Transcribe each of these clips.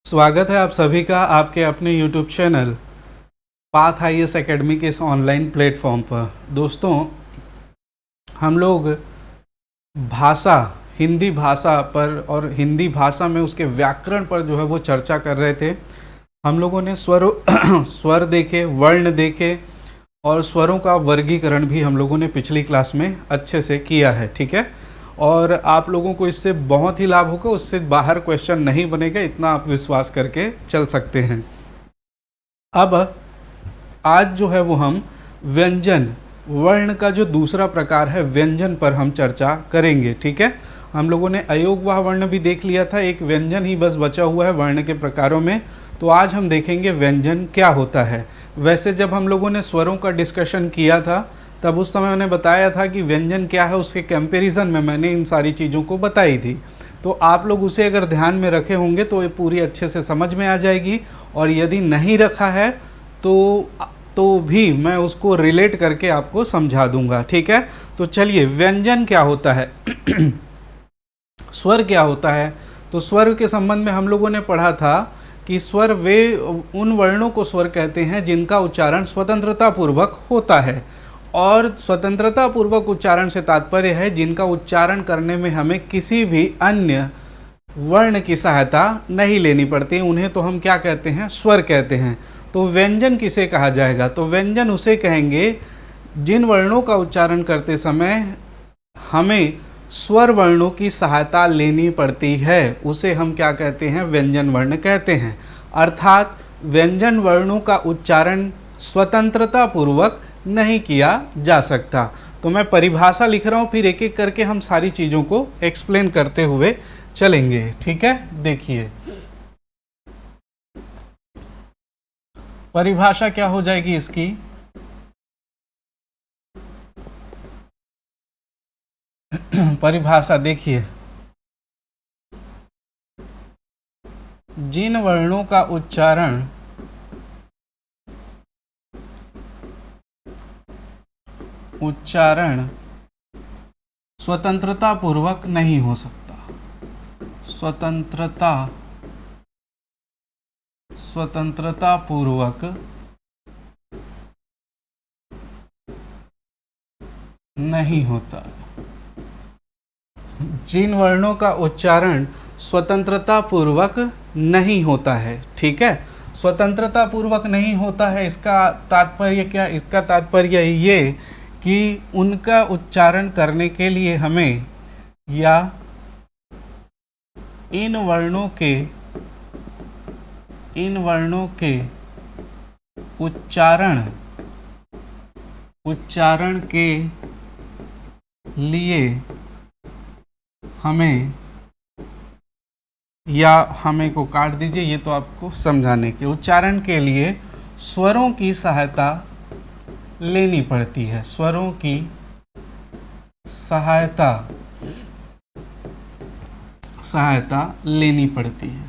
स्वागत है आप सभी का आपके अपने YouTube channel path IAS academy के इस ऑनलाइन प्लेटफॉर्म पर। दोस्तों, हम लोग भाषा, हिंदी भाषा पर और हिंदी भाषा में उसके व्याकरण पर जो है वो चर्चा कर रहे थे। हम लोगों ने स्वर देखे, वर्ण देखे और स्वरों का वर्गीकरण भी हम लोगों ने पिछली क्लास में अच्छे से किया है। ठीक है, और आप लोगों को इससे बहुत ही लाभ होगा, उससे बाहर क्वेश्चन नहीं बनेगा, इतना आप विश्वास करके चल सकते हैं। अब आज जो है वो हम व्यंजन, वर्ण का जो दूसरा प्रकार है व्यंजन पर हम चर्चा करेंगे। ठीक है, हम लोगों ने अयोगवाह वर्ण भी देख लिया था, एक व्यंजन ही बस बचा हुआ है वर्ण के प्रकारों में। तो आज हम देखेंगे व्यंजन क्या होता है। वैसे जब हम लोगों ने स्वरों का डिस्कशन किया था तब उस समय मैंने बताया था कि व्यंजन क्या है, उसके कंपैरिजन में मैंने इन सारी चीज़ों को बताई थी। तो आप लोग उसे अगर ध्यान में रखे होंगे तो ये पूरी अच्छे से समझ में आ जाएगी, और यदि नहीं रखा है तो भी मैं उसको रिलेट करके आपको समझा दूंगा। ठीक है, तो चलिए, व्यंजन क्या होता है स्वर क्या होता है। तो स्वर के संबंध में हम लोगों ने पढ़ा था कि स्वर वे उन वर्णों को स्वर कहते हैं जिनका उच्चारण स्वतंत्रता पूर्वक होता है, और स्वतंत्रता पूर्वक उच्चारण से तात्पर्य है जिनका उच्चारण करने में हमें किसी भी अन्य वर्ण की सहायता नहीं लेनी पड़ती, उन्हें तो हम क्या कहते हैं, स्वर कहते हैं। तो व्यंजन किसे कहा जाएगा, तो व्यंजन उसे कहेंगे जिन वर्णों का उच्चारण करते समय हमें स्वर वर्णों की सहायता लेनी पड़ती है, उसे हम क्या कहते हैं, व्यंजन वर्ण कहते हैं। अर्थात व्यंजन वर्णों का उच्चारण स्वतंत्रता पूर्वक नहीं किया जा सकता। तो मैं परिभाषा लिख रहा हूँ, फिर एक एक करके हम सारी चीज़ों को एक्सप्लेन करते हुए चलेंगे। ठीक है, देखिए परिभाषा क्या हो जाएगी इसकी। परिभाषा देखिए, जिन वर्णों का उच्चारण स्वतंत्रता पूर्वक नहीं हो सकता, स्वतंत्रता पूर्वक नहीं होता, जिन वर्णों का उच्चारण स्वतंत्रता पूर्वक नहीं होता है। ठीक है, स्वतंत्रता पूर्वक नहीं होता है, इसका तात्पर्य क्या, इसका तात्पर्य ये कि उनका उच्चारण करने के लिए हमें या इन वर्णों के उच्चारण के लिए हमें, या हमें को काट दीजिए, ये तो आपको समझाने के, उच्चारण के लिए स्वरों की सहायता लेनी पड़ती है, स्वरों की सहायता लेनी पड़ती है।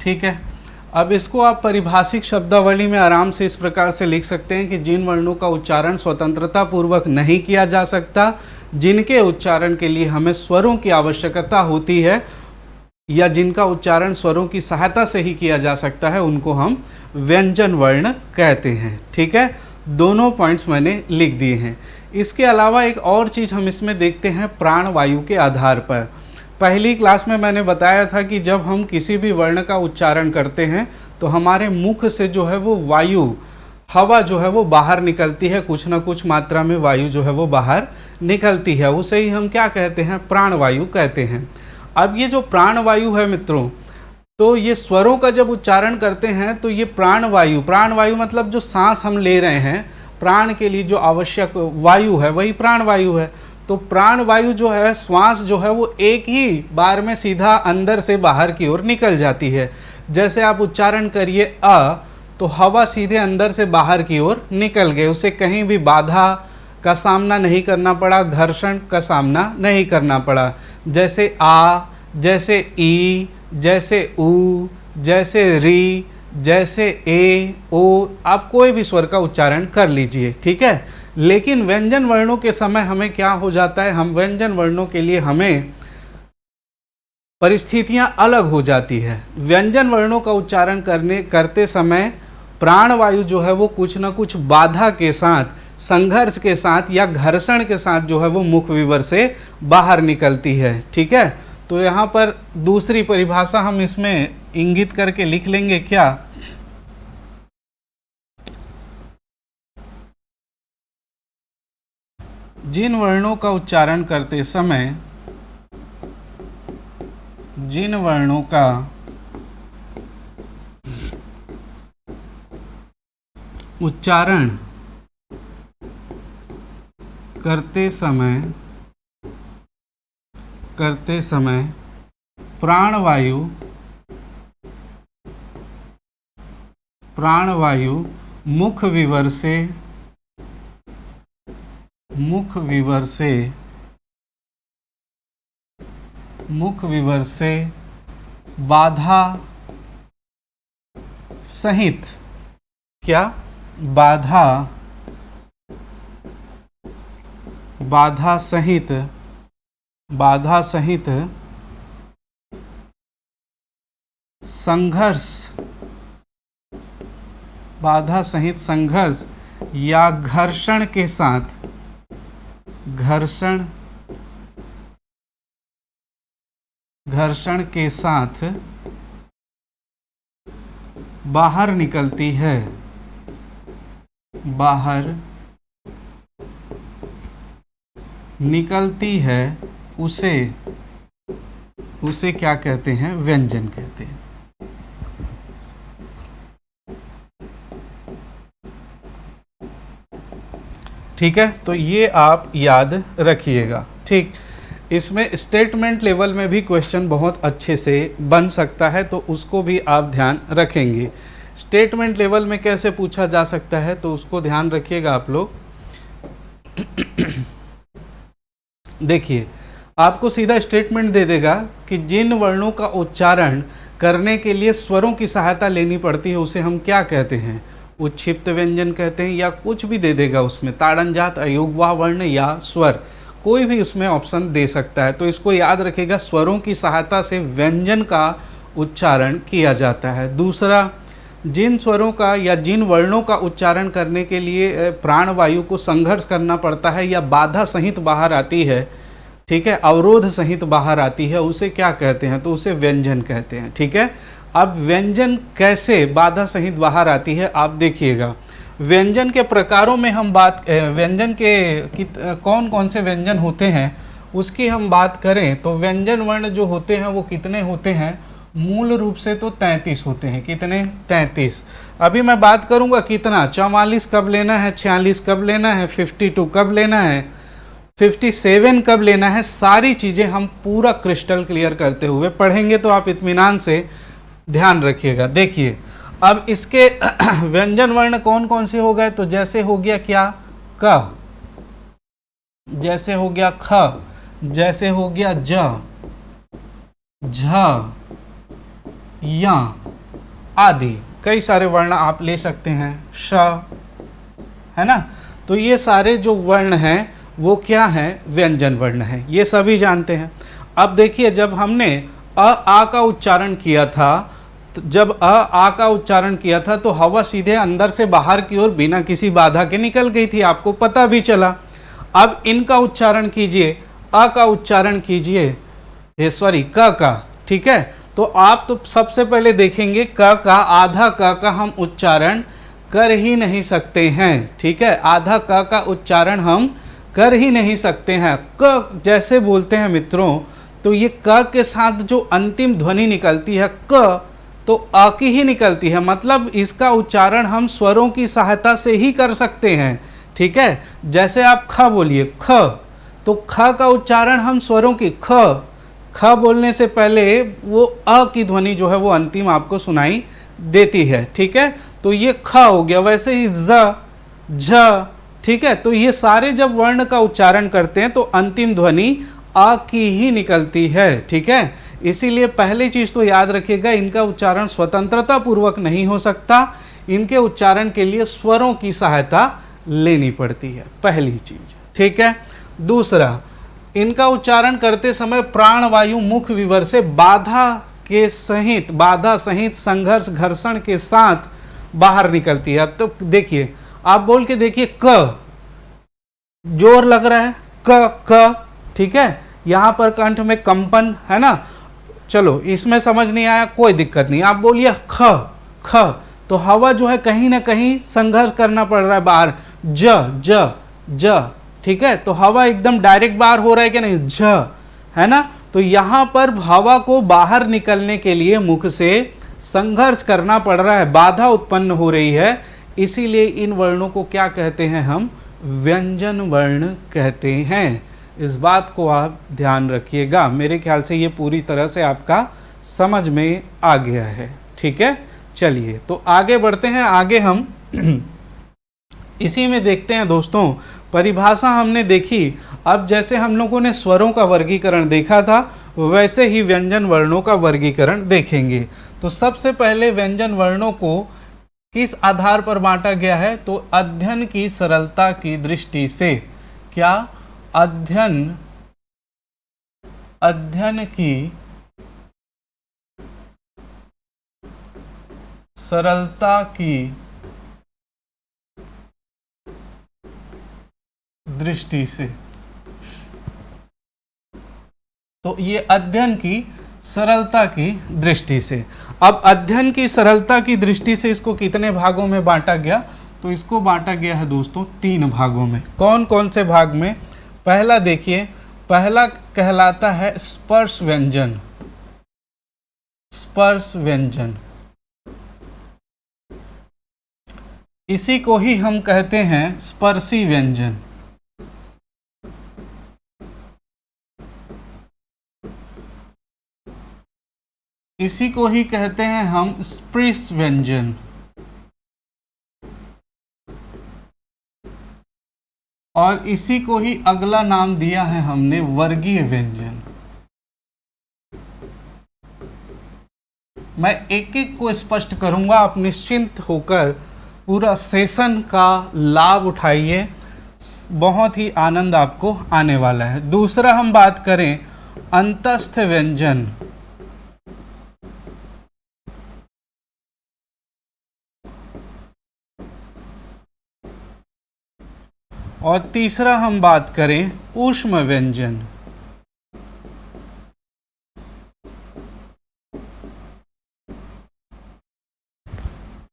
ठीक है, अब इसको आप परिभाषिक शब्दावली में आराम से इस प्रकार से लिख सकते हैं कि जिन वर्णों का उच्चारण स्वतंत्रता पूर्वक नहीं किया जा सकता, जिनके उच्चारण के लिए हमें स्वरों की आवश्यकता होती है, या जिनका उच्चारण स्वरों की सहायता से ही किया जा सकता है, उनको हम व्यंजन वर्ण कहते हैं। ठीक है, दोनों पॉइंट्स मैंने लिख दिए हैं। इसके अलावा एक और चीज़ हम इसमें देखते हैं प्राण वायु के आधार पर। पहली क्लास में मैंने बताया था कि जब हम किसी भी वर्ण का उच्चारण करते हैं तो हमारे मुख से जो है वो वायु, हवा जो है वो बाहर निकलती है, कुछ ना कुछ मात्रा में वायु जो है वो बाहर निकलती है, उसे ही हम क्या कहते हैं, प्राण वायु कहते हैं। अब ये जो प्राण वायु है मित्रों, तो ये स्वरों का जब उच्चारण करते हैं तो ये प्राण वायु मतलब जो सांस हम ले रहे हैं, प्राण के लिए जो आवश्यक वायु है वही प्राण वायु है। तो प्राण वायु जो है, श्वास जो है वो एक ही बार में सीधा अंदर से बाहर की ओर निकल जाती है। जैसे आप उच्चारण करिए अ, तो हवा सीधे अंदर से बाहर की ओर निकल गए, उसे कहीं भी बाधा का सामना नहीं करना पड़ा, घर्षण का सामना नहीं करना पड़ा। जैसे आ, जैसे ई, जैसे ऊ, जैसे री, जैसे ए, ओ, आप कोई भी स्वर का उच्चारण कर लीजिए, ठीक है। लेकिन व्यंजन वर्णों के समय हमें क्या हो जाता है, हम व्यंजन वर्णों के लिए हमें परिस्थितियां अलग हो जाती है। व्यंजन वर्णों का उच्चारण करते समय प्राणवायु जो है वो कुछ ना कुछ बाधा के साथ, संघर्ष के साथ या घर्षण के साथ जो है वो मुख विवर से बाहर निकलती है, ठीक है। तो यहाँ पर दूसरी परिभाषा हम इसमें इंगित करके लिख लेंगे क्या, जिन वर्णों का उच्चारण करते समय, जिन वर्णों का उच्चारण करते समय प्राणवायु मुख विवर से बाधा सहित, क्या, बाधा सहित संघर्ष या घर्षण के साथ बाहर निकलती है, उसे क्या कहते हैं, व्यंजन कहते हैं। ठीक है, तो ये आप याद रखिएगा, ठीक। इसमें स्टेटमेंट लेवल में भी क्वेश्चन बहुत अच्छे से बन सकता है, तो उसको भी आप ध्यान रखेंगे। स्टेटमेंट लेवल में कैसे पूछा जा सकता है, तो उसको ध्यान रखिएगा आप लोग। देखिए, आपको सीधा स्टेटमेंट दे देगा कि जिन वर्णों का उच्चारण करने के लिए स्वरों की सहायता लेनी पड़ती है उसे हम क्या कहते हैं, उच्छिप्त व्यंजन कहते हैं, या कुछ भी दे देगा उसमें, ताड़नजात, अयोगवाह वर्ण या स्वर, कोई भी उसमें ऑप्शन दे सकता है। तो इसको याद रखिएगा, स्वरों की सहायता से व्यंजन का उच्चारण किया जाता है। दूसरा, जिन स्वरों का या जिन वर्णों का उच्चारण करने के लिए प्राणवायु को संघर्ष करना पड़ता है या बाधा सहित बाहर आती है, ठीक है, अवरोध सहित बाहर आती है, उसे क्या कहते हैं, तो उसे व्यंजन कहते हैं, ठीक है। अब व्यंजन कैसे बाधा सहित बाहर आती है आप देखिएगा। व्यंजन के प्रकारों में हम व्यंजन के कौन कौन से व्यंजन होते हैं उसकी हम बात करें तो व्यंजन वर्ण जो होते हैं वो कितने होते हैं, मूल रूप से तो 33 होते हैं। कितने, 33। अभी मैं बात करूंगा कितना, 44 कब लेना है, 46 कब लेना है, 52 कब लेना है, 57 कब लेना है, सारी चीज़ें हम पूरा क्रिस्टल क्लियर करते हुए पढ़ेंगे, तो आप इत्मीनान से ध्यान रखिएगा। देखिए, अब इसके व्यंजन वर्ण कौन कौन से हो गए, तो जैसे हो गया क्या, क, जैसे हो गया ख, जैसे हो गया ज, झ, या आदि कई सारे वर्ण आप ले सकते हैं, श, है ना। तो ये सारे जो वर्ण हैं वो क्या हैं, व्यंजन वर्ण हैं, ये सभी जानते हैं। अब देखिए, जब हमने आ का उच्चारण किया था, जब आ का उच्चारण किया था तो हवा सीधे अंदर से बाहर की ओर बिना किसी बाधा के निकल गई थी, आपको पता भी चला। अब इनका उच्चारण कीजिए, अ का उच्चारण कीजिए, सॉरी क का, ठीक है। तो आप तो सबसे पहले देखेंगे क का, आधा क का हम उच्चारण कर ही नहीं सकते हैं, ठीक है, आधा क का उच्चारण हम कर ही नहीं सकते हैं। क जैसे बोलते हैं मित्रों, तो ये क के साथ जो अंतिम ध्वनि निकलती है क, तो अ की ही निकलती है, मतलब इसका उच्चारण हम स्वरों की सहायता से ही कर सकते हैं, ठीक है। जैसे आप ख बोलिए, ख, तो ख का उच्चारण हम स्वरों की ख बोलने से पहले वो अ की ध्वनि जो है वो अंतिम आपको सुनाई देती है, ठीक है। तो ये ख हो गया। वैसे ही ज, झ, ठीक है। तो ये सारे जब वर्ण का उच्चारण करते हैं तो अंतिम ध्वनि आ की ही निकलती है, ठीक है। इसीलिए पहली चीज तो याद रखिएगा, इनका उच्चारण स्वतंत्रता पूर्वक नहीं हो सकता, इनके उच्चारण के लिए स्वरों की सहायता लेनी पड़ती है, पहली चीज। ठीक है। दूसरा, इनका उच्चारण करते समय प्राणवायु मुख विवर से बाधा सहित संघर्ष घर्षण के साथ बाहर निकलती है। अब तो देखिए, आप बोल के देखिए, क जोर लग रहा है, क। ठीक है, यहां पर कंठ में कंपन है ना। चलो, इसमें समझ नहीं आया, कोई दिक्कत नहीं। आप बोलिए ख, तो हवा जो है कहीं ना कहीं संघर्ष करना पड़ रहा है बाहर, ज। ठीक है, तो हवा एकदम डायरेक्ट बाहर हो रहा है कि नहीं, झ, है ना। तो यहां पर हवा को बाहर निकलने के लिए मुख से संघर्ष करना पड़ रहा है, बाधा उत्पन्न हो रही है, इसीलिए इन वर्णों को क्या कहते हैं हम, व्यंजन वर्ण कहते हैं। इस बात को आप ध्यान रखिएगा। मेरे ख्याल से ये पूरी तरह से आपका समझ में आ गया है। ठीक है, चलिए तो आगे बढ़ते हैं। आगे हम इसी में देखते हैं दोस्तों, परिभाषा हमने देखी। अब जैसे हम लोगों ने स्वरों का वर्गीकरण देखा था, वैसे ही व्यंजन वर्णों का वर्गीकरण देखेंगे। तो सबसे पहले व्यंजन वर्णों को किस आधार पर बांटा गया है, तो अध्ययन की सरलता की दृष्टि से। क्या? अध्ययन की सरलता की दृष्टि से। तो ये अध्ययन की सरलता की दृष्टि से। अब अध्ययन की सरलता की दृष्टि से इसको कितने भागों में बांटा गया, तो इसको बांटा गया है दोस्तों 3 भागों में। कौन कौन से भाग में? पहला देखिए, पहला कहलाता है स्पर्श व्यंजन। स्पर्श व्यंजन, इसी को ही हम कहते हैं स्पर्शी व्यंजन। इसी को ही कहते हैं हम स्पर्श व्यंजन। और इसी को ही अगला नाम दिया है हमने वर्गीय व्यंजन। मैं एक एक को स्पष्ट करूंगा, आप निश्चिंत होकर पूरा सेशन का लाभ उठाइए, बहुत ही आनंद आपको आने वाला है। दूसरा हम बात करें अंतस्थ व्यंजन। और तीसरा हम बात करें ऊष्म व्यंजन।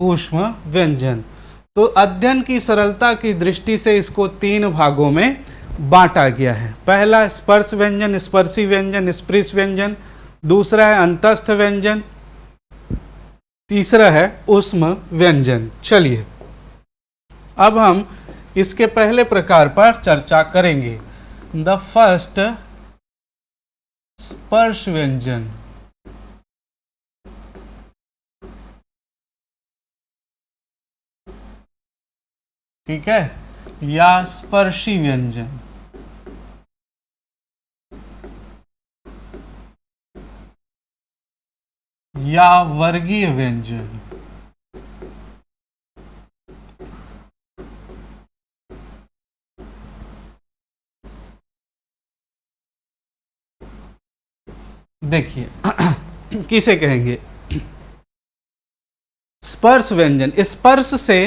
ऊष्म व्यंजन। तो अध्ययन की सरलता की दृष्टि से इसको 3 भागों में बांटा गया है। पहला स्पर्श व्यंजन, स्पर्शी व्यंजन, स्पृश व्यंजन। दूसरा है अंतस्थ व्यंजन। तीसरा है ऊष्म व्यंजन। चलिए अब हम इसके पहले प्रकार पर चर्चा करेंगे। द फर्स्ट स्पर्श व्यंजन। ठीक है, या स्पर्शी व्यंजन। या वर्गीय व्यंजन। देखिए किसे कहेंगे स्पर्श व्यंजन। स्पर्श से,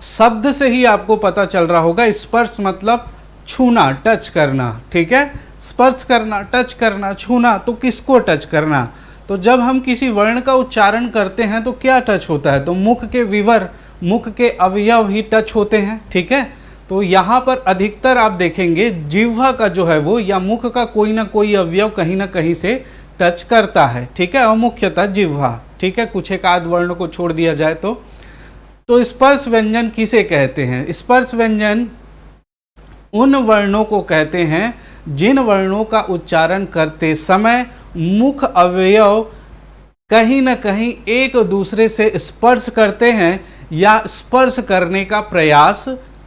शब्द से ही आपको पता चल रहा होगा, स्पर्श मतलब छूना, टच करना। ठीक है, स्पर्श करना, टच करना, छूना। तो किसको टच करना? तो जब हम किसी वर्ण का उच्चारण करते हैं तो क्या टच होता है? तो मुख के विवर, मुख के अवयव ही टच होते हैं। ठीक है, तो यहाँ पर अधिकतर आप देखेंगे जिह्वा का जो है वो, या मुख का कोई ना कोई अवयव कहीं ना कहीं से टच करता है। ठीक है, और मुख्यतः जिह्वा। ठीक है, कुछ एक आध वर्ण को छोड़ दिया जाए तो स्पर्श व्यंजन किसे कहते हैं? स्पर्श व्यंजन उन वर्णों को कहते हैं जिन वर्णों का उच्चारण करते समय मुख अवयव कहीं ना कहीं एक दूसरे से स्पर्श करते हैं या स्पर्श करने का प्रयास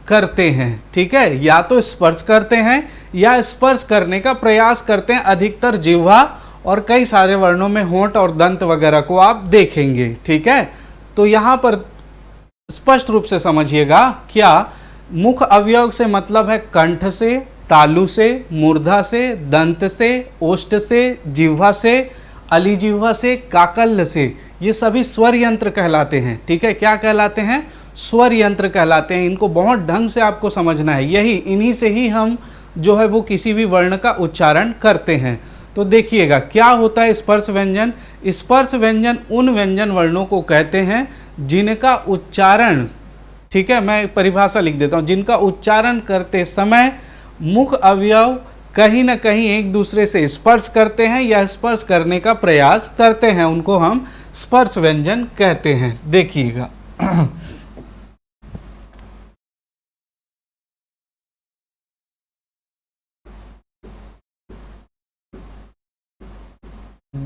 करते हैं। ठीक है, या तो स्पर्श करते हैं या स्पर्श करने का प्रयास करते हैं, अधिकतर जिह्वा और कई सारे वर्णों में होंठ और दंत वगैरह को आप देखेंगे। ठीक है, तो यहाँ पर स्पष्ट रूप से समझिएगा, क्या मुख अवयव से मतलब है कंठ से, तालु से, मूर्धा से, दंत से, ओष्ठ से, जिह्वा से, अलिजिह्वा से, काकल्य से। ये सभी स्वर यंत्र कहलाते हैं। ठीक है, क्या कहलाते हैं? स्वर यंत्र कहलाते हैं। इनको बहुत ढंग से आपको समझना है। इन्हीं से ही हम जो है वो किसी भी वर्ण का उच्चारण करते हैं। तो देखिएगा क्या होता है स्पर्श व्यंजन। स्पर्श व्यंजन उन व्यंजन वर्णों को कहते हैं जिनका उच्चारण, ठीक है, मैं परिभाषा लिख देता हूँ, जिनका उच्चारण करते समय मुख अवयव कहीं ना कहीं एक दूसरे से स्पर्श करते हैं या स्पर्श करने का प्रयास करते हैं, उनको हम स्पर्श व्यंजन कहते हैं। देखिएगा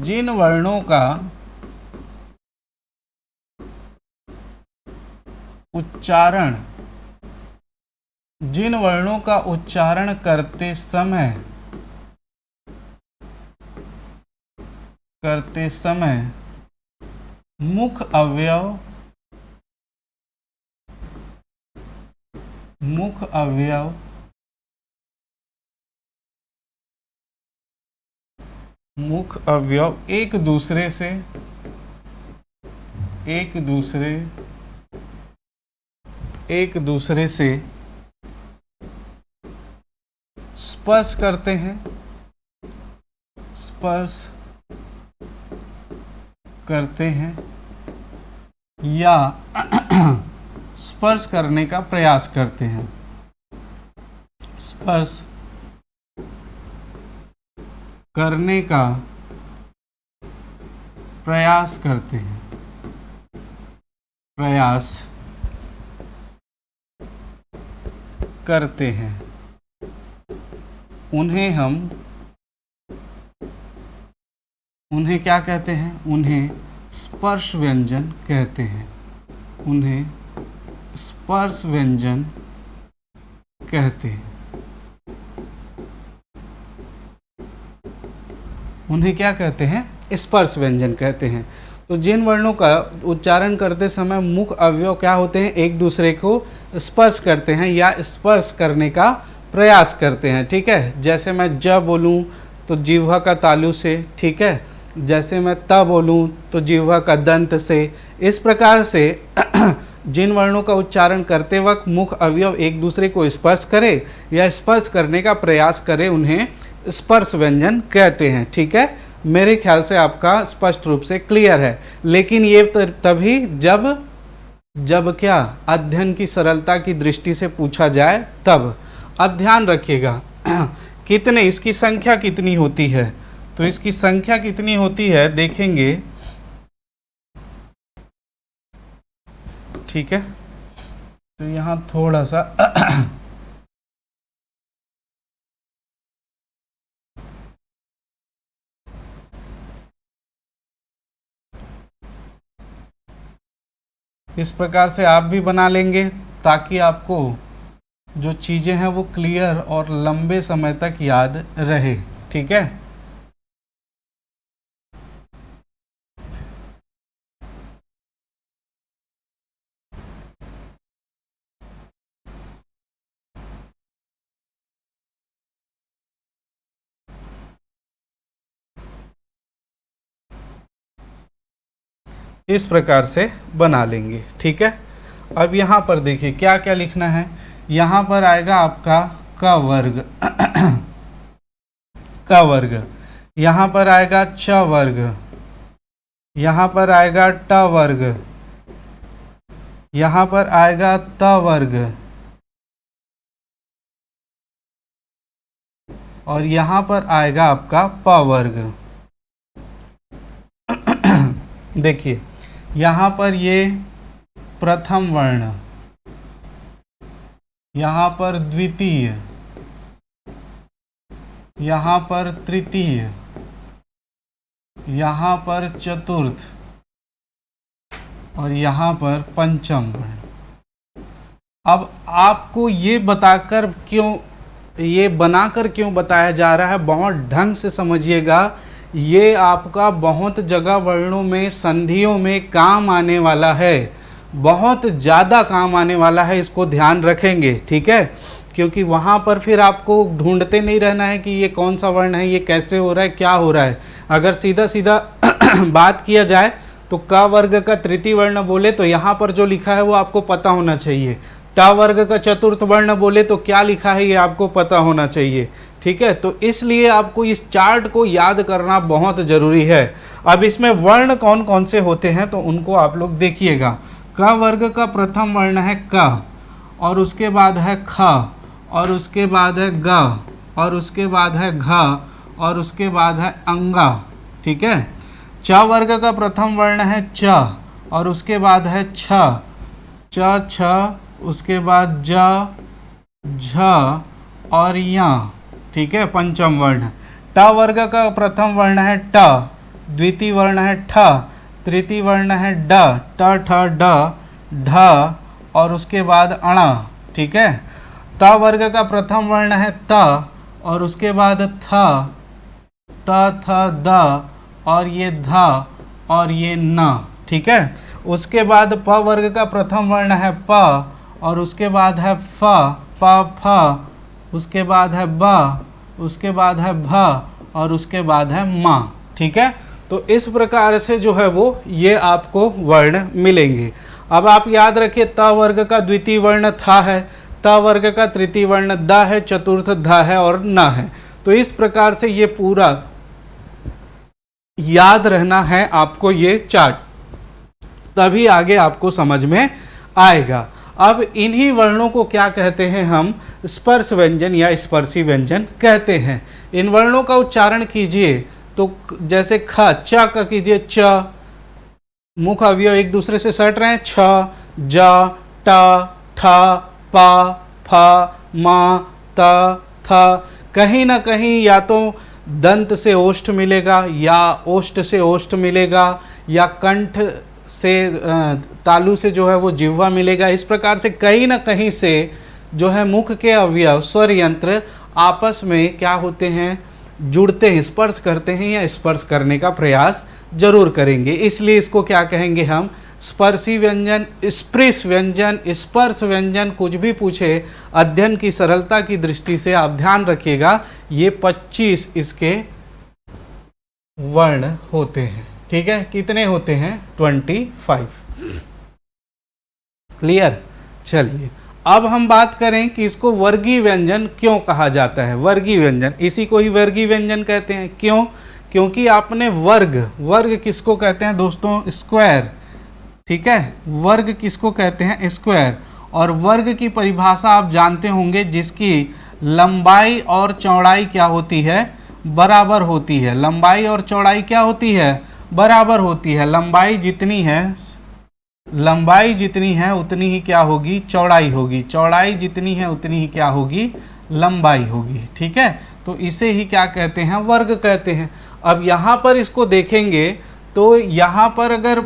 जिन वर्णों का उच्चारण करते समय मुख अवयव एक दूसरे से स्पर्श करते हैं या स्पर्श करने का प्रयास करते हैं। स्पर्श करने का प्रयास करते हैं, उन्हें क्या कहते हैं? उन्हें स्पर्श व्यंजन कहते हैं। उन्हें क्या कहते हैं? स्पर्श व्यंजन कहते हैं। तो जिन वर्णों का उच्चारण करते समय मुख अवयव क्या होते हैं? एक दूसरे को स्पर्श करते हैं या स्पर्श करने का प्रयास करते हैं। ठीक है, जैसे मैं ज बोलूं तो जिह्वा का तालु से, ठीक है, जैसे मैं त बोलूं तो जिह्वा का दंत से। इस प्रकार से जिन वर्णों का उच्चारण करते वक्त मुख अवयव एक दूसरे को स्पर्श करे या स्पर्श करने का प्रयास करे, उन्हें स्पर्श व्यंजन कहते हैं। ठीक है, मेरे ख्याल से आपका स्पष्ट रूप से क्लियर है। लेकिन ये तभी जब क्या अध्ययन की सरलता की दृष्टि से पूछा जाए तब। अब ध्यान रखिएगा कितने, इसकी संख्या कितनी होती है? तो इसकी संख्या कितनी होती है देखेंगे। ठीक है, तो यहाँ थोड़ा सा इस प्रकार से आप भी बना लेंगे ताकि आपको जो चीज़ें हैं वो क्लियर और लंबे समय तक याद रहे। ठीक है, इस प्रकार से बना लेंगे। ठीक है, अब यहाँ पर देखिए क्या क्या लिखना है। यहाँ पर आएगा आपका क वर्ग क वर्ग, यहाँ पर आएगा च वर्ग, यहाँ पर आएगा ट वर्ग, यहाँ पर आएगा त वर्ग और यहाँ पर आएगा आपका प वर्ग। देखिए यहाँ पर ये प्रथम वर्ण, यहाँ पर द्वितीय, यहाँ पर तृतीय, यहाँ पर चतुर्थ और यहाँ पर पंचम वर्ण। अब आपको ये बनाकर क्यों बताया जा रहा है, बहुत ढंग से समझिएगा। ये आपका बहुत जगह वर्णों में, संधियों में काम आने वाला है, बहुत ज़्यादा काम आने वाला है, इसको ध्यान रखेंगे, ठीक है। क्योंकि वहाँ पर फिर आपको ढूंढते नहीं रहना है कि ये कौन सा वर्ण है, ये कैसे हो रहा है, क्या हो रहा है। अगर सीधा सीधा बात किया जाए तो क वर्ग का तृतीय वर्ण बोले तो यहाँ पर जो लिखा है वो आपको पता होना चाहिए। ट वर्ग का चतुर्थ वर्ण बोले तो क्या लिखा है ये आपको पता होना चाहिए, ठीक है। तो इसलिए आपको इस चार्ट को याद करना बहुत ज़रूरी है। अब इसमें वर्ण कौन कौन से होते हैं तो उनको आप लोग देखिएगा। क वर्ग का प्रथम वर्ण है क, और उसके बाद है ख, और उसके बाद है ग, और उसके बाद है घ, और उसके बाद है अंगा, ठीक है। च वर्ग का प्रथम वर्ण है च, और उसके बाद है छ, च छ, उसके बाद ज झ और य, ठीक है, पंचम वर्ण। ट वर्ग का प्रथम वर्ण है ट, द्वितीय वर्ण है ठ, तृतीय वर्ण है ड, ट ठ ड ढ, और उसके बाद अण, ठीक है। त वर्ग का प्रथम वर्ण है त, और उसके बाद थ, त थ द, और ये ध और ये न, ठीक है। उसके बाद प वर्ग का प्रथम वर्ण है प, और उसके बाद है फ, प फ, उसके बाद है ब, उसके बाद है भ, और उसके बाद है म, ठीक है। तो इस प्रकार से जो है वो ये आपको वर्ण मिलेंगे। अब आप याद रखिए, त वर्ग का द्वितीय वर्ण था है, त वर्ग का तृतीय वर्ण द है, चतुर्थ ध है और न है। तो इस प्रकार से ये पूरा याद रहना है आपको ये चार्ट, तभी आगे आपको समझ में आएगा। अब इन्हीं वर्णों को क्या कहते हैं हम? स्पर्श व्यंजन या स्पर्शी व्यंजन कहते हैं। इन वर्णों का उच्चारण कीजिए तो जैसे ख, च का कीजिए च, मुख अवयव एक दूसरे से सट रहे हैं, छ, ज, ट, ठ, प, फ, म, त, थ। कहीं ना कहीं या तो दंत से ओष्ठ मिलेगा, या ओष्ठ से ओष्ठ मिलेगा, या कंठ से तालु से जो है वो जिह्वा मिलेगा। इस प्रकार से कहीं ना कहीं से जो है मुख के अवयव, स्वर यंत्र आपस में क्या होते हैं? जुड़ते हैं, स्पर्श करते हैं या स्पर्श करने का प्रयास जरूर करेंगे। इसलिए इसको क्या कहेंगे हम? स्पर्शी व्यंजन, स्पृश व्यंजन, स्पर्श व्यंजन। कुछ भी पूछे अध्ययन की सरलता की दृष्टि से आप ध्यान रखिएगा, ये 25 इसके वर्ण होते हैं, ठीक है। कितने होते हैं? 25। क्लियर? चलिए अब हम बात करें कि इसको वर्गीय व्यंजन क्यों कहा जाता है। वर्गीय व्यंजन, इसी को ही वर्गीय व्यंजन कहते हैं। क्यों? क्योंकि आपने वर्ग, वर्ग किसको कहते हैं दोस्तों? स्क्वायर, ठीक है। वर्ग किसको कहते हैं? स्क्वायर। और वर्ग की परिभाषा आप जानते होंगे, जिसकी लंबाई और चौड़ाई क्या होती है? बराबर होती है। लंबाई और चौड़ाई क्या होती है? बराबर होती है। लंबाई जितनी है उतनी ही क्या होगी? चौड़ाई होगी। चौड़ाई जितनी है उतनी ही क्या होगी? लंबाई होगी, ठीक है। तो इसे ही क्या कहते हैं? वर्ग कहते हैं। अब यहाँ पर इसको देखेंगे तो यहाँ पर अगर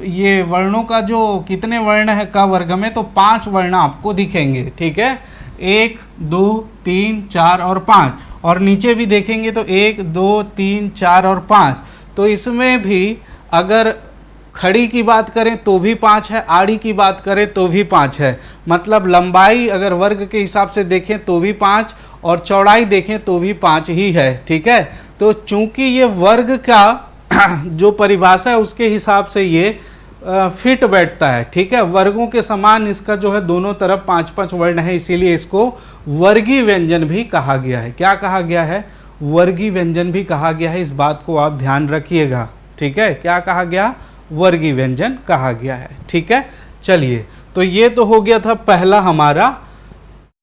ये वर्णों का जो कितने वर्ण है क वर्ग में, तो 5 वर्ण आपको दिखेंगे, ठीक है। 1 2 3 4 और 5। और नीचे भी देखेंगे तो 1 2 3 4 और 5। तो इसमें भी अगर खड़ी की बात करें तो भी 5 है, आड़ी की बात करें तो भी 5 है। मतलब लंबाई अगर वर्ग के हिसाब से देखें तो भी 5, और चौड़ाई देखें तो भी 5 ही है, ठीक है। तो चूंकि ये वर्ग का जो परिभाषा है उसके हिसाब से ये फिट बैठता है, ठीक है। वर्गों के समान इसका जो है दोनों तरफ 5-5 वर्ण है, इसीलिए इसको वर्गीय व्यंजन भी कहा गया है। क्या कहा गया है? वर्गीय व्यंजन भी कहा गया है। इस बात को आप ध्यान रखिएगा, ठीक है। क्या कहा गया? वर्गीय व्यंजन कहा गया है, ठीक है। चलिए, तो ये तो हो गया था पहला हमारा,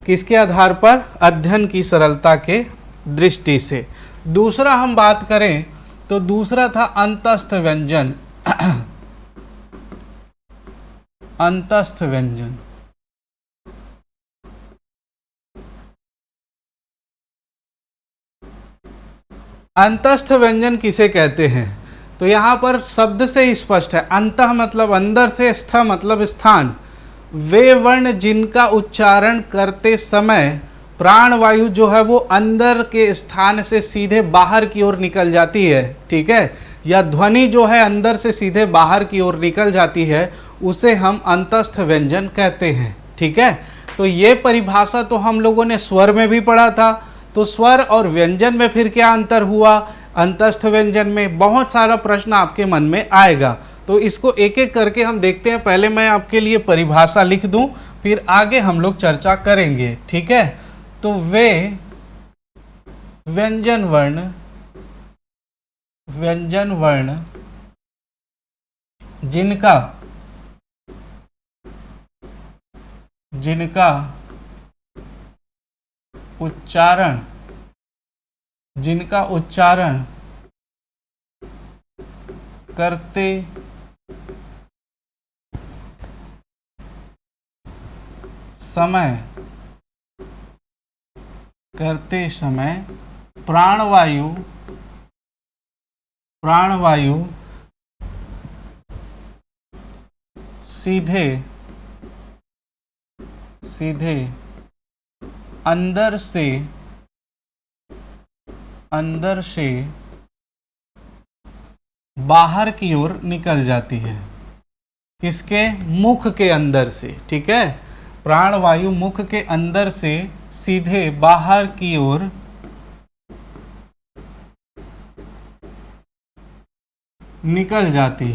किसके आधार पर? अध्ययन की सरलता के दृष्टि से। दूसरा हम बात करें तो दूसरा था अंतस्थ व्यंजन। अंतस्थ व्यंजन, अंतस्थ व्यंजन किसे कहते हैं? तो यहाँ पर शब्द से ही स्पष्ट है। अंतः मतलब अंदर से, स्थ मतलब स्थान। वे वर्ण जिनका उच्चारण करते समय प्राण वायु जो है वो अंदर के स्थान से सीधे बाहर की ओर निकल जाती है, ठीक है, या ध्वनि जो है अंदर से सीधे बाहर की ओर निकल जाती है, उसे हम अंतस्थ व्यंजन कहते हैं, ठीक है। तो ये परिभाषा तो हम लोगों ने स्वर में भी पढ़ा था। तो स्वर और व्यंजन में फिर क्या अंतर हुआ, अंतस्थ व्यंजन में बहुत सारा प्रश्न आपके मन में आएगा। तो इसको एक एक करके हम देखते हैं। पहले मैं आपके लिए परिभाषा लिख दूं, फिर आगे हम लोग चर्चा करेंगे, ठीक है। तो वे व्यंजन वर्ण जिनका उच्चारण करते समय प्राणवायु सीधे अंदर से बाहर की ओर निकल जाती है। किसके? मुख के अंदर से, ठीक है। प्राणवायु मुख के अंदर से सीधे बाहर की ओर निकल जाती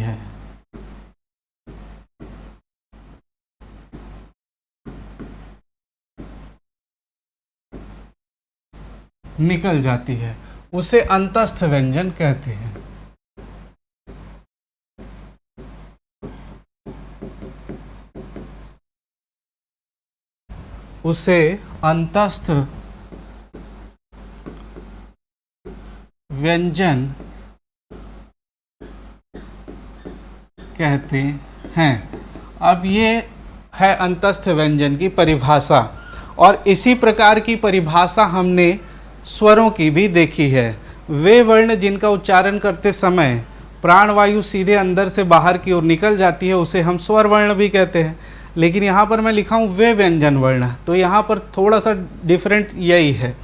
है। उसे अंतस्थ व्यंजन कहते हैं। उसे अंतस्थ व्यंजन कहते हैं। अब ये है अंतस्थ व्यंजन की परिभाषा, और इसी प्रकार की परिभाषा हमने स्वरों की भी देखी है। वे वर्ण जिनका उच्चारण करते समय प्राणवायु सीधे अंदर से बाहर की ओर निकल जाती है, उसे हम स्वर वर्ण भी कहते हैं। लेकिन यहाँ पर मैं लिखा हूँ वे व्यंजन वर्ण, तो यहाँ पर थोड़ा सा डिफरेंट यही है।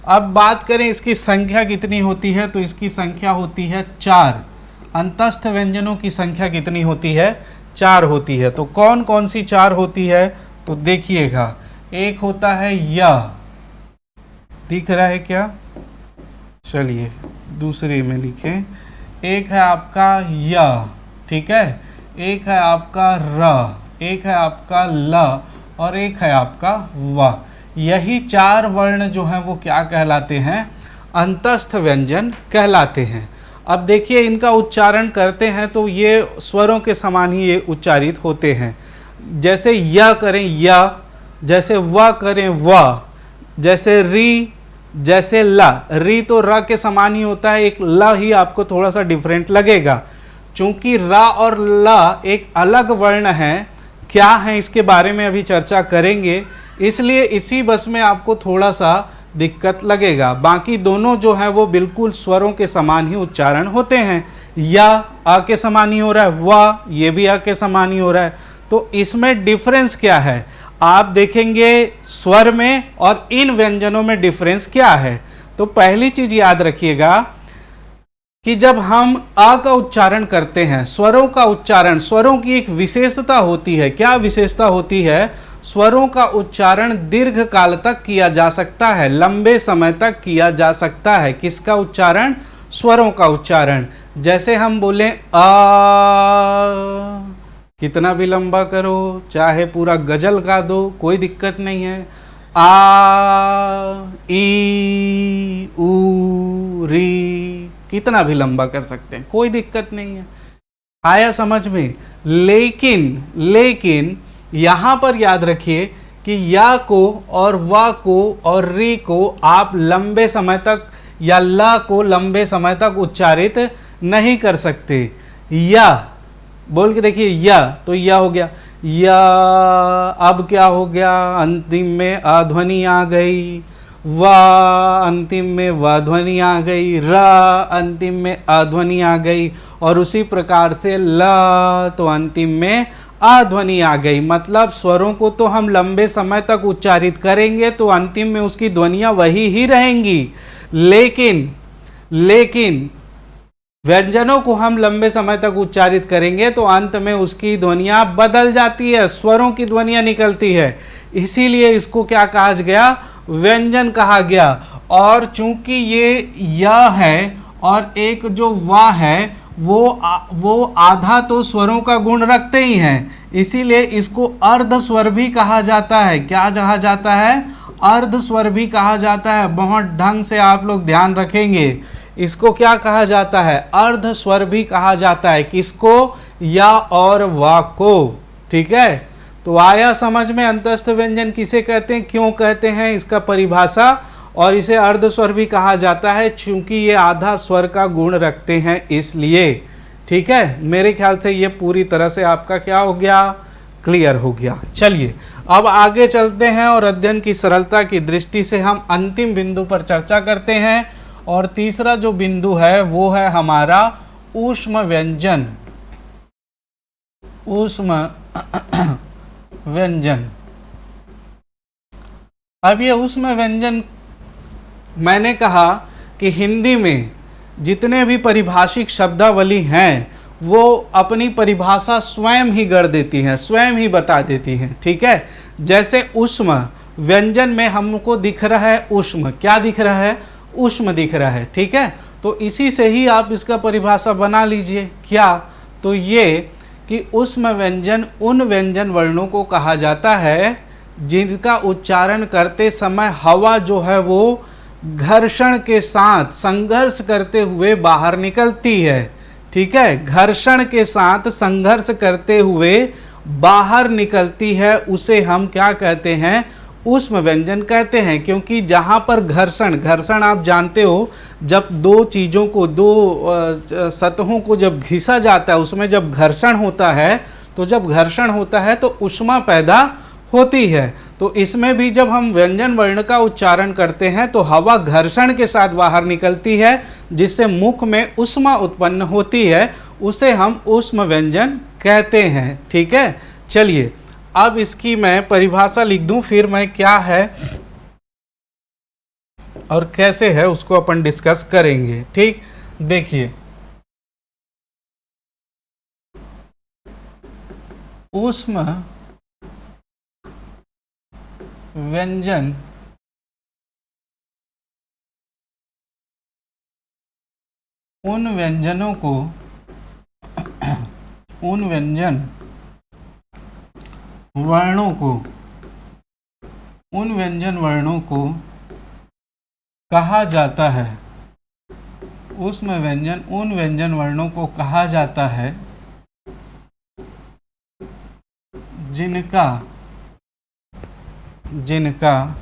अब बात करें इसकी संख्या कितनी होती है, तो इसकी संख्या होती है 4। अंतस्थ व्यंजनों की संख्या कितनी होती है? 4 होती है। तो कौन कौन सी 4 होती है, तो देखिएगा। एक होता है य, दिख रहा है क्या? चलिए दूसरे में लिखें। एक है आपका य, ठीक है, एक है आपका र, एक है आपका ल, और एक है आपका व। यही 4 वर्ण जो हैं वो क्या कहलाते हैं? अंतस्थ व्यंजन कहलाते हैं। अब देखिए इनका उच्चारण करते हैं तो ये स्वरों के समान ही ये उच्चारित होते हैं। जैसे य करें य, जैसे व करें व, जैसे री, जैसे ल। री तो र के समान ही होता है, एक ल ही आपको थोड़ा सा डिफरेंट लगेगा। चूंकि र और ल एक अलग वर्ण है, क्या है इसके बारे में अभी चर्चा करेंगे, इसलिए इसी बस में आपको थोड़ा सा दिक्कत लगेगा। बाकी दोनों जो है वो बिल्कुल स्वरों के समान ही उच्चारण होते हैं। या अ के समान ही हो रहा है, व ये भी अ के समान ही हो रहा है। तो इसमें डिफरेंस क्या है आप देखेंगे स्वर में, और इन व्यंजनों में डिफरेंस क्या है। तो पहली चीज याद रखिएगा कि जब हम अ का उच्चारण करते हैं, स्वरों का उच्चारण, स्वरों की एक विशेषता होती है। क्या विशेषता होती है? स्वरों का उच्चारण दीर्घ काल तक किया जा सकता है, लंबे समय तक किया जा सकता है। किसका उच्चारण? स्वरों का उच्चारण। जैसे हम बोलें आ, कितना भी लंबा करो, चाहे पूरा गजल गा दो, कोई दिक्कत नहीं है। आ, ई, ऊ, री, कितना भी लंबा कर सकते हैं, कोई दिक्कत नहीं है। आया समझ में? लेकिन यहां पर याद रखिए कि या को और वा को और री को आप लंबे समय तक, या ला को लंबे समय तक उच्चारित नहीं कर सकते। या बोल के देखिए, या तो या हो गया, या। अब क्या हो गया? अंतिम में अध्वनि आ गई। वा अंतिम में व ध्वनि आ गई। र अंतिम में अध्वनि आ गई। और उसी प्रकार से ल तो अंतिम में आ ध्वनि आ गई, मतलब स्वरों को तो हम लंबे समय तक उच्चारित करेंगे तो अंतिम में उसकी ध्वनियां वही ही रहेंगी, लेकिन व्यंजनों को हम लंबे समय तक उच्चारित करेंगे तो अंत में उसकी ध्वनियां बदल जाती है, स्वरों की ध्वनियां निकलती है। इसीलिए इसको क्या कहा गया, व्यंजन कहा गया। और चूंकि ये य है और एक जो वा है वो आधा तो स्वरों का गुण रखते ही हैं, इसीलिए इसको अर्ध स्वर भी कहा जाता है। क्या कहा जाता है, अर्ध स्वर भी कहा जाता है। बहुत ढंग से आप लोग ध्यान रखेंगे, इसको क्या कहा जाता है, अर्ध स्वर भी कहा जाता है। किसको, या और वा को। ठीक है, तो आया समझ में अंतस्थ व्यंजन किसे कहते हैं, क्यों कहते हैं, इसका परिभाषा। और इसे अर्ध स्वर भी कहा जाता है क्योंकि ये आधा स्वर का गुण रखते हैं इसलिए। ठीक है, मेरे ख्याल से ये पूरी तरह से आपका क्या हो गया, क्लियर हो गया। चलिए अब आगे चलते हैं और अध्ययन की सरलता की दृष्टि से हम अंतिम बिंदु पर चर्चा करते हैं। और तीसरा जो बिंदु है वो है हमारा ऊष्म व्यंजन। ऊष्म व्यंजन। अब ये ऊष्म व्यंजन, मैंने कहा कि हिंदी में जितने भी पारिभाषिक शब्दावली हैं वो अपनी परिभाषा स्वयं ही गढ़ देती हैं, स्वयं ही बता देती हैं। ठीक है, जैसे ऊष्म व्यंजन में हमको दिख रहा है ऊष्म, क्या दिख रहा है, ऊष्म दिख रहा है। ठीक है, तो इसी से ही आप इसका परिभाषा बना लीजिए। क्या, तो ये कि ऊष्म व्यंजन उन व्यंजन वर्णों को कहा जाता है जिनका उच्चारण करते समय हवा जो है वो घर्षण के साथ संघर्ष करते हुए बाहर निकलती है। ठीक है, घर्षण के साथ संघर्ष करते हुए बाहर निकलती है, उसे हम क्या कहते हैं, ऊष्म व्यंजन कहते हैं। क्योंकि जहाँ पर घर्षण आप जानते हो, जब दो चीज़ों को, दो सतहों को जब घिसा जाता है उसमें जब घर्षण होता है, तो जब घर्षण होता है तो ऊष्मा पैदा होती है। तो इसमें भी जब हम व्यंजन वर्ण का उच्चारण करते हैं तो हवा घर्षण के साथ बाहर निकलती है, जिससे मुख में ऊष्मा उत्पन्न होती है, उसे हम ऊष्म व्यंजन कहते हैं। ठीक है, चलिए अब इसकी मैं परिभाषा लिख दूं, फिर मैं क्या है और कैसे है उसको अपन डिस्कस करेंगे। ठीक, देखिए ऊष्म व्यंजन उन व्यंजनों को, उन व्यंजन वर्णों को, उन व्यंजन वर्णों को कहा जाता है, ऊष्म व्यंजन उन व्यंजन वर्णों को कहा जाता है जिनका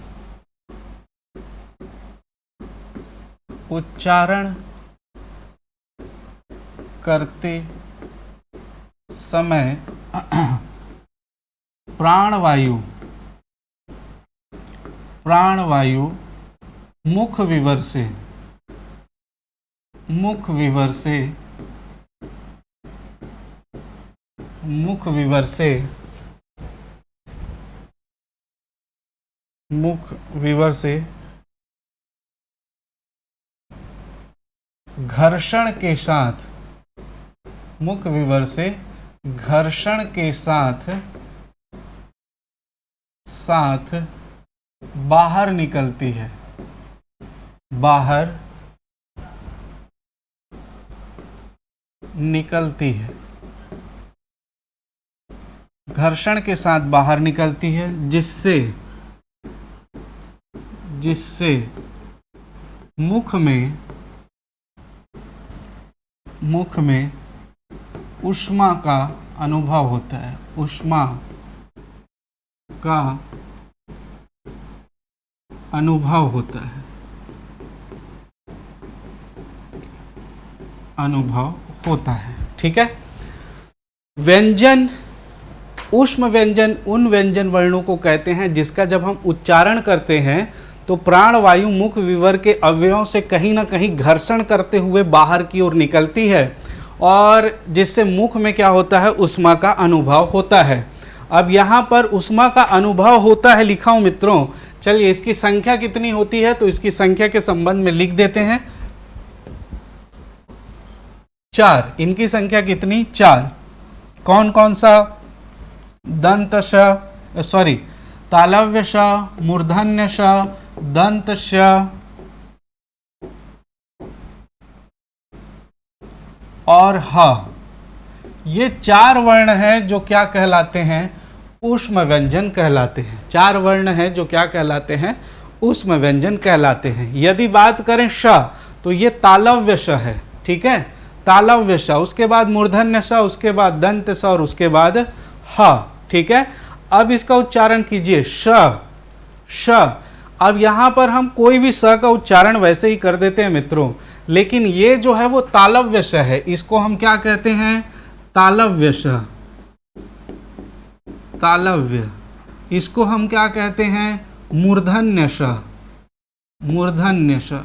उच्चारण करते समय प्राणवायु मुख विवर से घर्षण के साथ, मुख विवर से घर्षण के साथ बाहर निकलती है, बाहर निकलती है, घर्षण के साथ बाहर निकलती है, जिससे मुख में ऊष्मा का अनुभव होता है, ऊष्मा का अनुभव होता है, अनुभव होता है। ठीक है, व्यंजन, ऊष्म व्यंजन उन व्यंजन वर्णों को कहते हैं जिसका जब हम उच्चारण करते हैं तो प्राणवायु मुख विवर के अवयवों से कहीं ना कहीं घर्षण करते हुए बाहर की ओर निकलती है और जिससे मुख में क्या होता है, ऊष्मा का अनुभव होता है। अब यहाँ पर ऊष्मा का अनुभव होता है लिखा हूँ मित्रों। चलिए इसकी संख्या कितनी होती है तो इसकी संख्या के संबंध में लिख देते हैं 4। इनकी संख्या कितनी, 4। कौन कौन सा, दंत श, सॉरी तालव्य श, मूर्धन्य श, दंत श और ह। ये 4 वर्ण हैं जो क्या कहलाते हैं, ऊष्म व्यंजन कहलाते हैं। 4 वर्ण हैं जो क्या कहलाते हैं, ऊष्म व्यंजन कहलाते हैं। यदि बात करें श तो ये तालव्य श है, ठीक है, तालव्य श, उसके बाद मूर्धन्य श, उसके बाद दंत स और उसके बाद ह, ठीक है। अब इसका उच्चारण कीजिए श, श। अब यहाँ पर हम कोई भी स का उच्चारण वैसे ही कर देते हैं मित्रों, लेकिन ये जो है वो तालव्य श है, इसको हम क्या कहते हैं, तालव्य श, तालव्य। इसको हम क्या कहते हैं, मूर्धन्य श, मूर्धन्य श।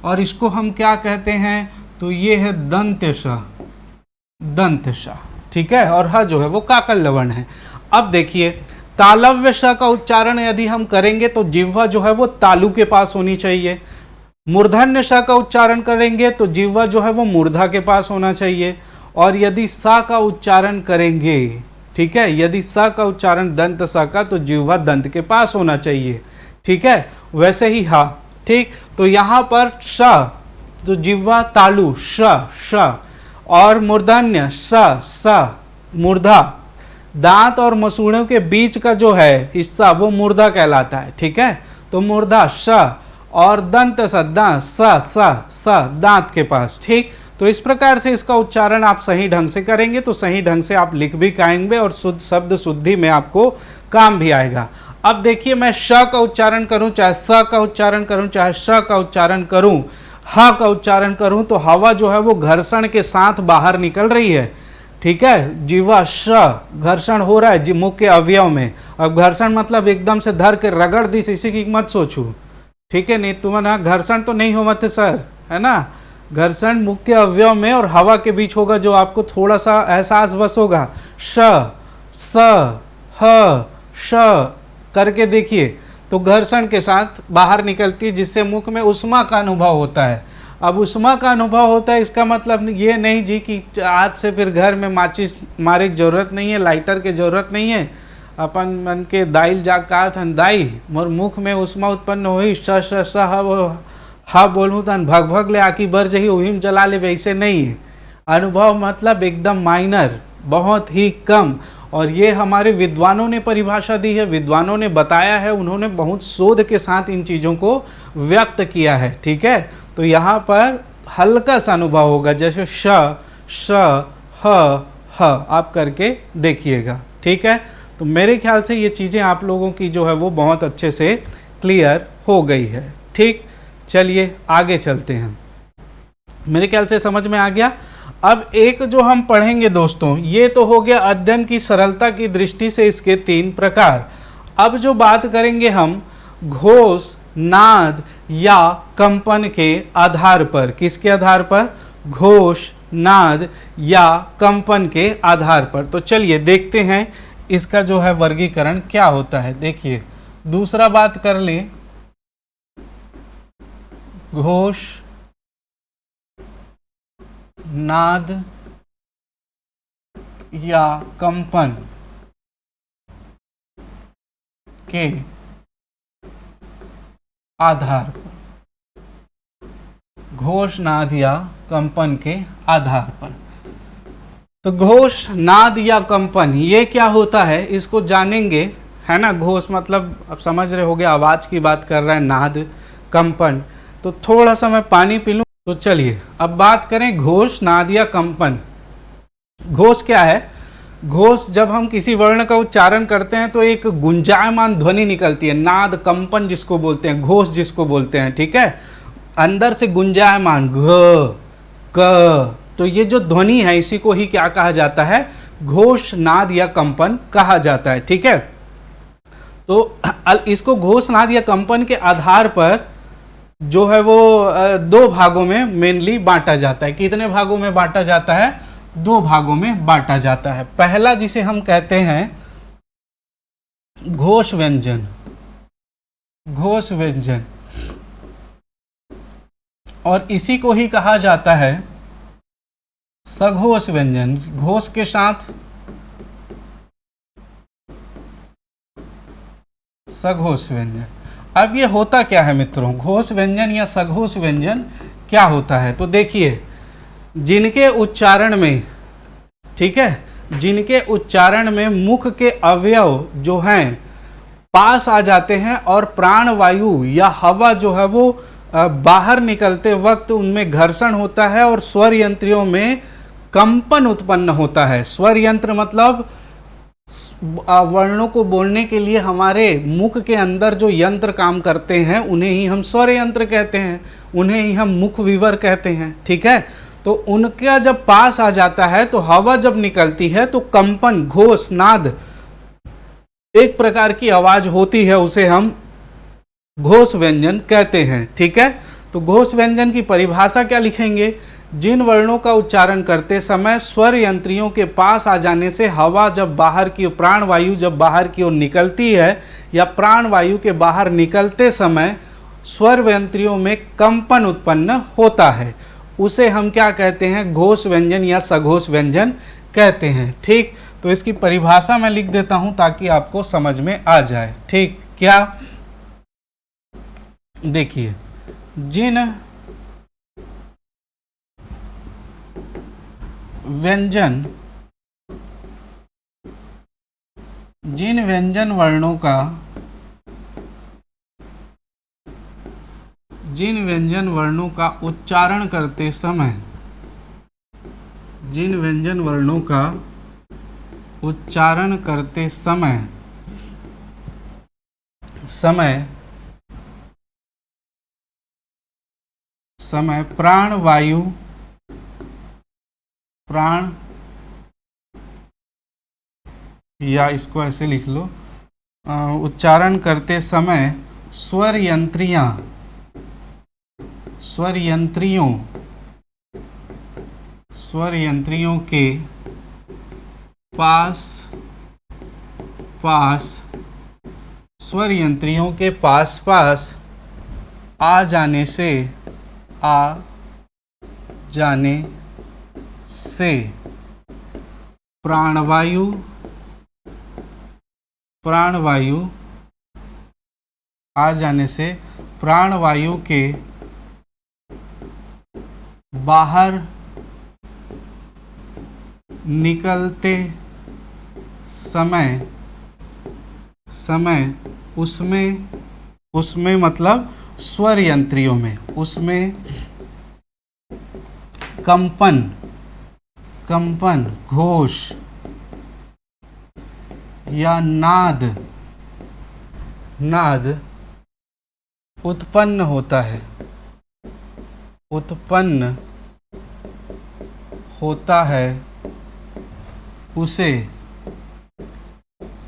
और इसको हम क्या कहते हैं, तो ये है दंत श, दंत श, ठीक है। और ह जो है वो काकल्य वर्ण है। अब देखिए तालव्य श का उच्चारण यदि हम करेंगे तो जिह्वा जो है वो तालु के पास होनी चाहिए। मूर्धन्य श का उच्चारण करेंगे तो जिह्वा जो है वो मूर्धा के पास होना चाहिए। और यदि सा का उच्चारण करेंगे, ठीक है, यदि सा का उच्चारण दंत सा का तो जिह्वा दंत के पास होना चाहिए, ठीक है। वैसे ही हा, ठीक। तो यहाँ पर श तो जिह्वा तालु श, श। और मूर्धन्य स, स, मूर्धा। दांत और मसूड़ों के बीच का जो है हिस्सा वो मूर्धा कहलाता है, ठीक है। तो मूर्धा श और दंत स, दांत स, स, स, दांत के पास, ठीक। तो इस प्रकार से इसका उच्चारण आप सही ढंग से करेंगे तो सही ढंग से आप लिख भी पाएंगे और शुद्ध शब्द शुद्धि में आपको काम भी आएगा। अब देखिए मैं श का उच्चारण करूं, चाहे स का उच्चारण करूं, चाहे श का उच्चारण करूं, ह का उच्चारण करूं, तो हवा जो है वो घर्षण के साथ बाहर निकल रही है, ठीक है। जीवा श, घर्षण हो रहा है मुख के अवयव में। अब घर्षण मतलब एकदम से धर के रगड़ दी इसी की मत सोचू, ठीक है। नहीं तुम्हारा घर्षण तो नहीं हो मत सर, है ना। घर्षण मुख के अवयव में और हवा के बीच होगा, जो आपको थोड़ा सा एहसास बस होगा। श, स, ह, श करके देखिए तो घर्षण के साथ बाहर निकलती है, जिससे मुख में ऊष्मा का अनुभव होता है। अब ऊष्मा का अनुभव होता है इसका मतलब ये नहीं जी कि आज से फिर घर में माचिस मारे की जरूरत नहीं है, लाइटर की जरूरत नहीं है। अपन मन के दाइल जा का थन दाई मोर मुख में ऊष्मा उत्पन्न हुई, श श स हा बोलूँ तन भग भग ले आकी बर जही उहिम जला ले, वैसे नहीं है। अनुभव मतलब एकदम माइनर, बहुत ही कम। और ये हमारे विद्वानों ने परिभाषा दी है, विद्वानों ने बताया है, उन्होंने बहुत शोध के साथ इन चीज़ों को व्यक्त किया है, ठीक है। तो यहाँ पर हल्का सा अनुभव होगा, जैसे श, श, ह आप करके देखिएगा, ठीक है। तो मेरे ख्याल से ये चीज़ें आप लोगों की जो है वो बहुत अच्छे से क्लियर हो गई है, ठीक। चलिए आगे चलते हैं, मेरे ख्याल से समझ में आ गया। अब एक जो हम पढ़ेंगे दोस्तों, ये तो हो गया अध्ययन की सरलता की दृष्टि से इसके 3 प्रकार। अब जो बात करेंगे हम घोष, नाद या कंपन के आधार पर, किसके आधार पर, घोष, नाद या कंपन के आधार पर। तो चलिए देखते हैं इसका जो है वर्गीकरण क्या होता है। देखिए दूसरा बात कर लें, घोष, नाद या कंपन के आधार पर, घोष, नाद या कंपन के आधार पर। तो घोष, नाद या कंपन ये क्या होता है इसको जानेंगे, है ना। घोष मतलब अब समझ रहे होगे आवाज की बात कर रहा है, नाद, कंपन। तो थोड़ा सा मैं पानी पी लूं। तो चलिए अब बात करें घोष, नाद या कंपन। घोष क्या है, घोष जब हम किसी वर्ण का उच्चारण करते हैं तो एक गुंजायमान ध्वनि निकलती है, नाद, कंपन जिसको बोलते हैं, घोष जिसको बोलते हैं, ठीक है। अंदर से गुंजायमान घ, क, तो ये जो ध्वनि है इसी को ही क्या कहा जाता है, घोष, नाद या कंपन कहा जाता है, ठीक है। तो इसको घोष, नाद या कंपन के आधार पर जो है वो दो भागों में मेनली बांटा जाता है। कितने भागों में बांटा जाता है? दो भागों में बांटा जाता है। पहला जिसे हम कहते हैं घोष व्यंजन, घोष व्यंजन, और इसी को ही कहा जाता है सघोष व्यंजन। घोष के साथ सघोष व्यंजन। अब ये होता क्या है मित्रों, घोष व्यंजन या सघोष व्यंजन क्या होता है? तो देखिए, जिनके उच्चारण में, ठीक है, जिनके उच्चारण में मुख के अवयव जो हैं पास आ जाते हैं और प्राण वायु या हवा जो है वो बाहर निकलते वक्त उनमें घर्षण होता है और स्वर यंत्रियों में कंपन उत्पन्न होता है। स्वर यंत्र मतलब वर्णों को बोलने के लिए हमारे मुख के अंदर जो यंत्र काम करते हैं उन्हें ही हम स्वर यंत्र कहते हैं, उन्हें ही हम मुख विवर कहते हैं। ठीक है, तो उनका जब पास आ जाता है तो हवा जब निकलती है तो कंपन, घोष, नाद, एक प्रकार की आवाज होती है, उसे हम घोष व्यंजन कहते हैं। ठीक है, तो घोष व्यंजन की परिभाषा क्या लिखेंगे? जिन वर्णों का उच्चारण करते समय स्वर यंत्रियों के पास आ जाने से हवा जब बाहर की, प्राण वायु जब बाहर की ओर निकलती है या प्राण वायु के बाहर निकलते समय स्वर यंत्रियों में कंपन उत्पन्न होता है, उसे हम क्या कहते हैं? घोष व्यंजन या सघोष व्यंजन कहते हैं। ठीक, तो इसकी परिभाषा मैं लिख देता हूं ताकि आपको समझ में आ जाए। ठीक, क्या? देखिए, जिन व्यंजन वर्णों का, जिन व्यंजन वर्णों का उच्चारण करते समय, जिन व्यंजन वर्णों का उच्चारण करते समय प्राण वायु, प्राण, या इसको ऐसे लिख लो, उच्चारण करते समय स्वर यंत्रियों के पास स्वर यंत्रियों के पास आ जाने से प्राणवायु आ जाने से प्राणवायु के बाहर निकलते समय उसमें मतलब स्वर यंत्रियों में, उसमें कंपन, घोष या नाद उत्पन्न होता है,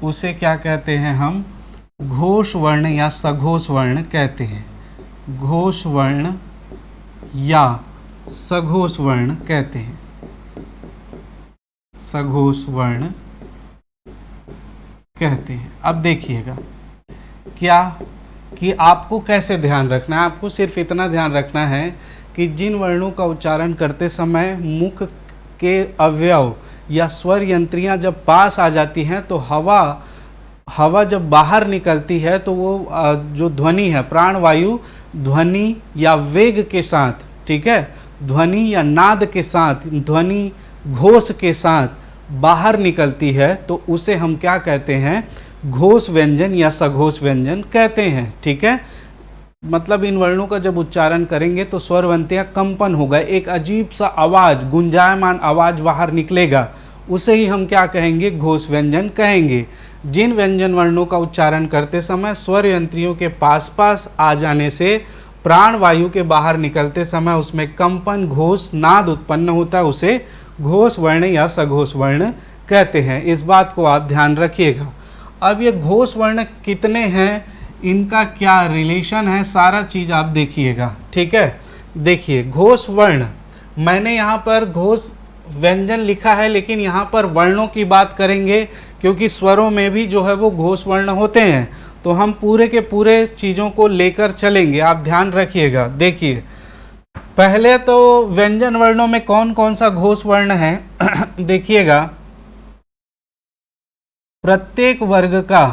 उसे क्या कहते हैं हम? घोष वर्ण या सघोष वर्ण कहते हैं। घोष वर्ण या सघोष वर्ण कहते हैं, सघोष वर्ण कहते हैं। अब देखिएगा क्या कि आपको कैसे ध्यान रखना है। आपको सिर्फ इतना ध्यान रखना है कि जिन वर्णों का उच्चारण करते समय मुख के अवयव या स्वर यंत्रियां जब पास आ जाती हैं तो हवा जब बाहर निकलती है तो वो जो ध्वनि है, प्राण वायु ध्वनि या वेग के साथ, ठीक है, ध्वनि या नाद के साथ, ध्वनि घोष के साथ बाहर निकलती है तो उसे हम क्या कहते हैं? घोष व्यंजन या सघोष व्यंजन कहते हैं। ठीक है, मतलब इन वर्णों का जब उच्चारण करेंगे तो स्वरवंतियां कंपन होगा, एक अजीब सा आवाज, गुंजायमान आवाज बाहर निकलेगा, उसे ही हम क्या कहेंगे? घोष व्यंजन कहेंगे। जिन व्यंजन वर्णों का उच्चारण करते समय स्वर यंत्रियों के पास आ जाने से प्राण वायु के बाहर निकलते समय उसमें कंपन, घोष, नाद उत्पन्न होता है, उसे घोष वर्ण या सघोष वर्ण कहते हैं। इस बात को आप ध्यान रखिएगा। अब ये घोष वर्ण कितने हैं इनका क्या रिलेशन है, सारा चीज आप देखिएगा। ठीक है, देखिए घोष वर्ण, मैंने यहाँ पर घोष व्यंजन लिखा है, लेकिन यहाँ पर वर्णों की बात करेंगे क्योंकि स्वरों में भी जो है वो घोष वर्ण होते हैं, तो हम पूरे के पूरे चीज़ों को लेकर चलेंगे, आप ध्यान रखिएगा। देखिए पहले तो व्यंजन वर्णों में कौन कौन सा घोष वर्ण है देखिएगा, प्रत्येक वर्ग का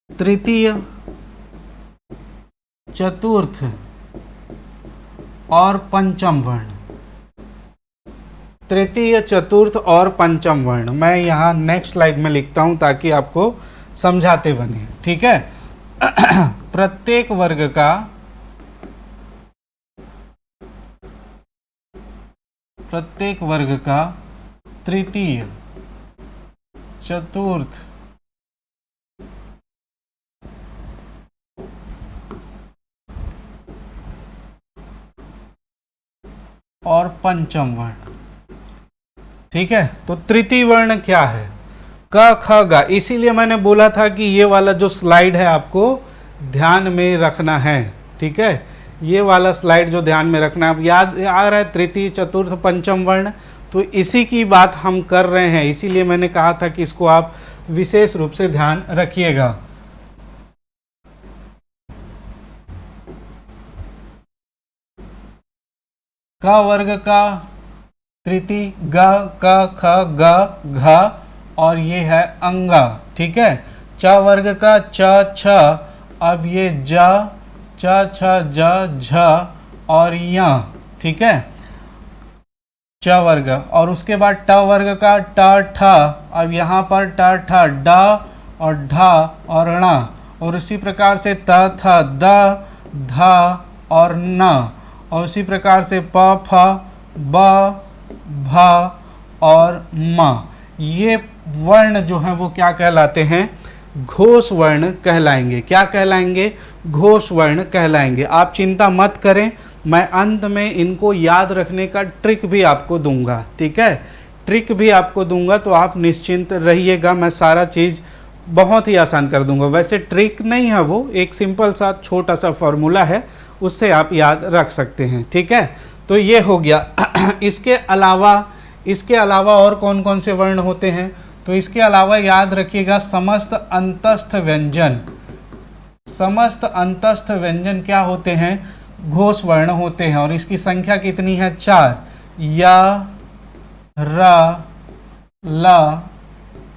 तृतीय, चतुर्थ और पंचम वर्ण, तृतीय, चतुर्थ और पंचम वर्ण, मैं यहाँ नेक्स्ट स्लाइड में लिखता हूं ताकि आपको समझाते बने। ठीक है प्रत्येक वर्ग का तृतीय, चतुर्थ और पंचम वर्ण। ठीक है, तो तृतीय वर्ण क्या है, क ख ग, इसीलिए मैंने बोला था कि ये वाला जो स्लाइड है आपको ध्यान में रखना है। ठीक है, ये वाला स्लाइड जो ध्यान में रखना है, आप याद आ रहा है तृतीय, चतुर्थ, पंचम वर्ण, तो इसी की बात हम कर रहे हैं, इसीलिए मैंने कहा था कि इसको आप विशेष रूप से ध्यान रखिएगा। क वर्ग का तृतीय, ग, क, ख, ग, घ और ये है अंगा। ठीक है, च वर्ग का च, छ, अब ये ज, च, छ, ज, झ और य। ठीक है, च वर्ग, और उसके बाद ट वर्ग का ट, ठ, अब यहाँ पर ट, ठ, ड और ढ और ण, और उसी प्रकार से त, थ, द, ध और न, और उसी प्रकार से प, फ, ब, भ और म। ये वर्ण जो हैं वो क्या कहलाते हैं, घोष वर्ण कहलाएंगे। क्या कहलाएंगे, घोष वर्ण कहलाएंगे। आप चिंता मत करें, मैं अंत में इनको याद रखने का ट्रिक भी आपको दूंगा। ठीक है, ट्रिक भी आपको दूंगा, तो आप निश्चिंत रहिएगा, मैं सारा चीज़ बहुत ही आसान कर दूंगा। वैसे ट्रिक नहीं है वो, एक सिंपल सा छोटा सा फॉर्मूला है, उससे आप याद रख सकते हैं। ठीक है, तो ये हो गया। इसके अलावा और कौन कौन से वर्ण होते हैं, तो इसके अलावा याद रखिएगा समस्त अंतस्थ व्यंजन क्या होते हैं, घोष वर्ण होते हैं, और इसकी संख्या कितनी है, 4, य, र, ल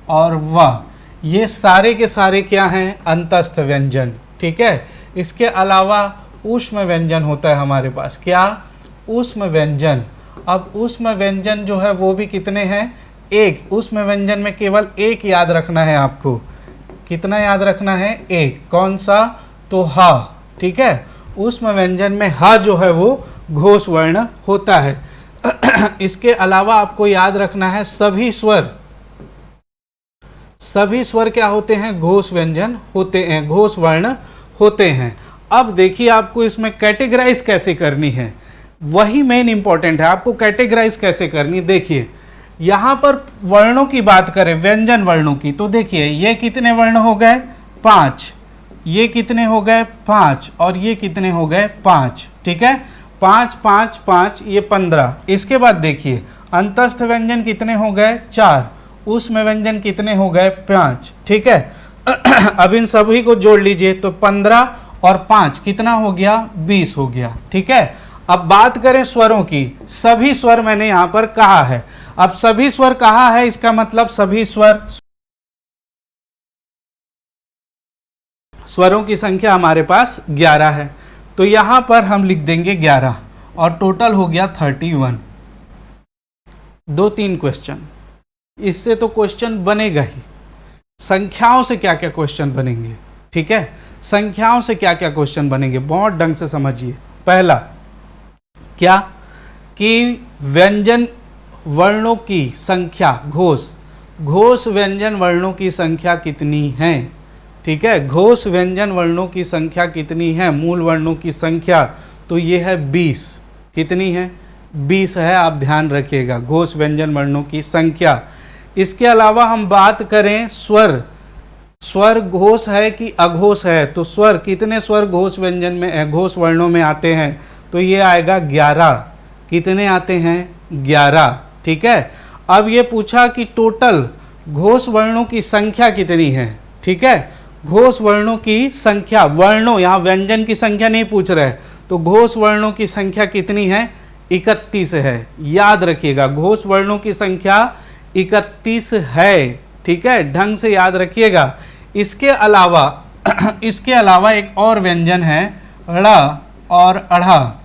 और व, ये सारे के सारे क्या हैं, अंतस्थ व्यंजन। ठीक है, इसके अलावा ऊष्म व्यंजन होता है हमारे पास, क्या, ऊष्म व्यंजन। अब ऊष्म व्यंजन जो है वो भी कितने हैं, एक। ऊष्म व्यंजन में केवल एक याद रखना है आपको, कितना याद रखना है, एक। कौन सा, तो ह। ठीक है, ऊष्म व्यंजन में ह जो है वो घोष वर्ण होता है। इसके अलावा आपको याद रखना है सभी स्वर क्या होते हैं, घोष व्यंजन होते हैं, घोष वर्ण होते हैं। अब देखिए आपको इसमें कैटेगराइज कैसे करनी है, वही मेन इंपॉर्टेंट है, आपको कैटेगराइज कैसे करनी। देखिए यहाँ पर वर्णों की बात करें, व्यंजन वर्णों की, तो देखिए ये कितने वर्ण हो गए, 5, ये कितने हो गए, 5, और ये कितने हो गए, 5। ठीक है, 5 5 5, ये 15। इसके बाद देखिए अंतस्थ व्यंजन कितने हो गए, 4, ऊष्म व्यंजन कितने हो गए, 5। ठीक है, अब इन सभी को जोड़ लीजिए, तो 15 और 5 कितना हो गया, 20 हो गया। ठीक है, अब बात करें स्वरों की, सभी स्वर मैंने यहां पर कहा है। अब सभी स्वर कहा है, इसका मतलब सभी स्वरों की संख्या हमारे पास 11 है, तो यहां पर हम लिख देंगे 11, और टोटल हो गया 31। 2-3 क्वेश्चन, इससे तो क्वेश्चन बनेगा ही। संख्याओं से क्या क्या क्वेश्चन बनेंगे, ठीक है, संख्याओं से क्या क्या क्वेश्चन बनेंगे, बहुत ढंग से समझिए। पहला क्या, कि व्यंजन वर्णों की संख्या, घोष व्यंजन वर्णों की संख्या कितनी है। ठीक है, घोष व्यंजन वर्णों की संख्या कितनी है, मूल वर्णों की संख्या, तो ये है 20। कितनी है, 20 है, आप ध्यान रखिएगा, घोष व्यंजन वर्णों की संख्या। इसके अलावा हम बात करें स्वर, स्वर घोष है कि अघोष है, तो स्वर कितने स्वर घोष व्यंजन में, घोष वर्णों में आते हैं, तो ये आएगा 11। कितने आते हैं? 11। ठीक है। अब ये पूछा कि टोटल घोष वर्णों की संख्या कितनी है। ठीक है, घोष वर्णों की संख्या, वर्णों, यहाँ व्यंजन की संख्या नहीं पूछ रहे, तो घोष वर्णों की संख्या कितनी है? 31 है। याद रखिएगा, घोष वर्णों की संख्या 31 है। ठीक है, ढंग से याद रखिएगा। इसके अलावा इसके अलावा एक और व्यंजन है, ड़ और अढ़ा।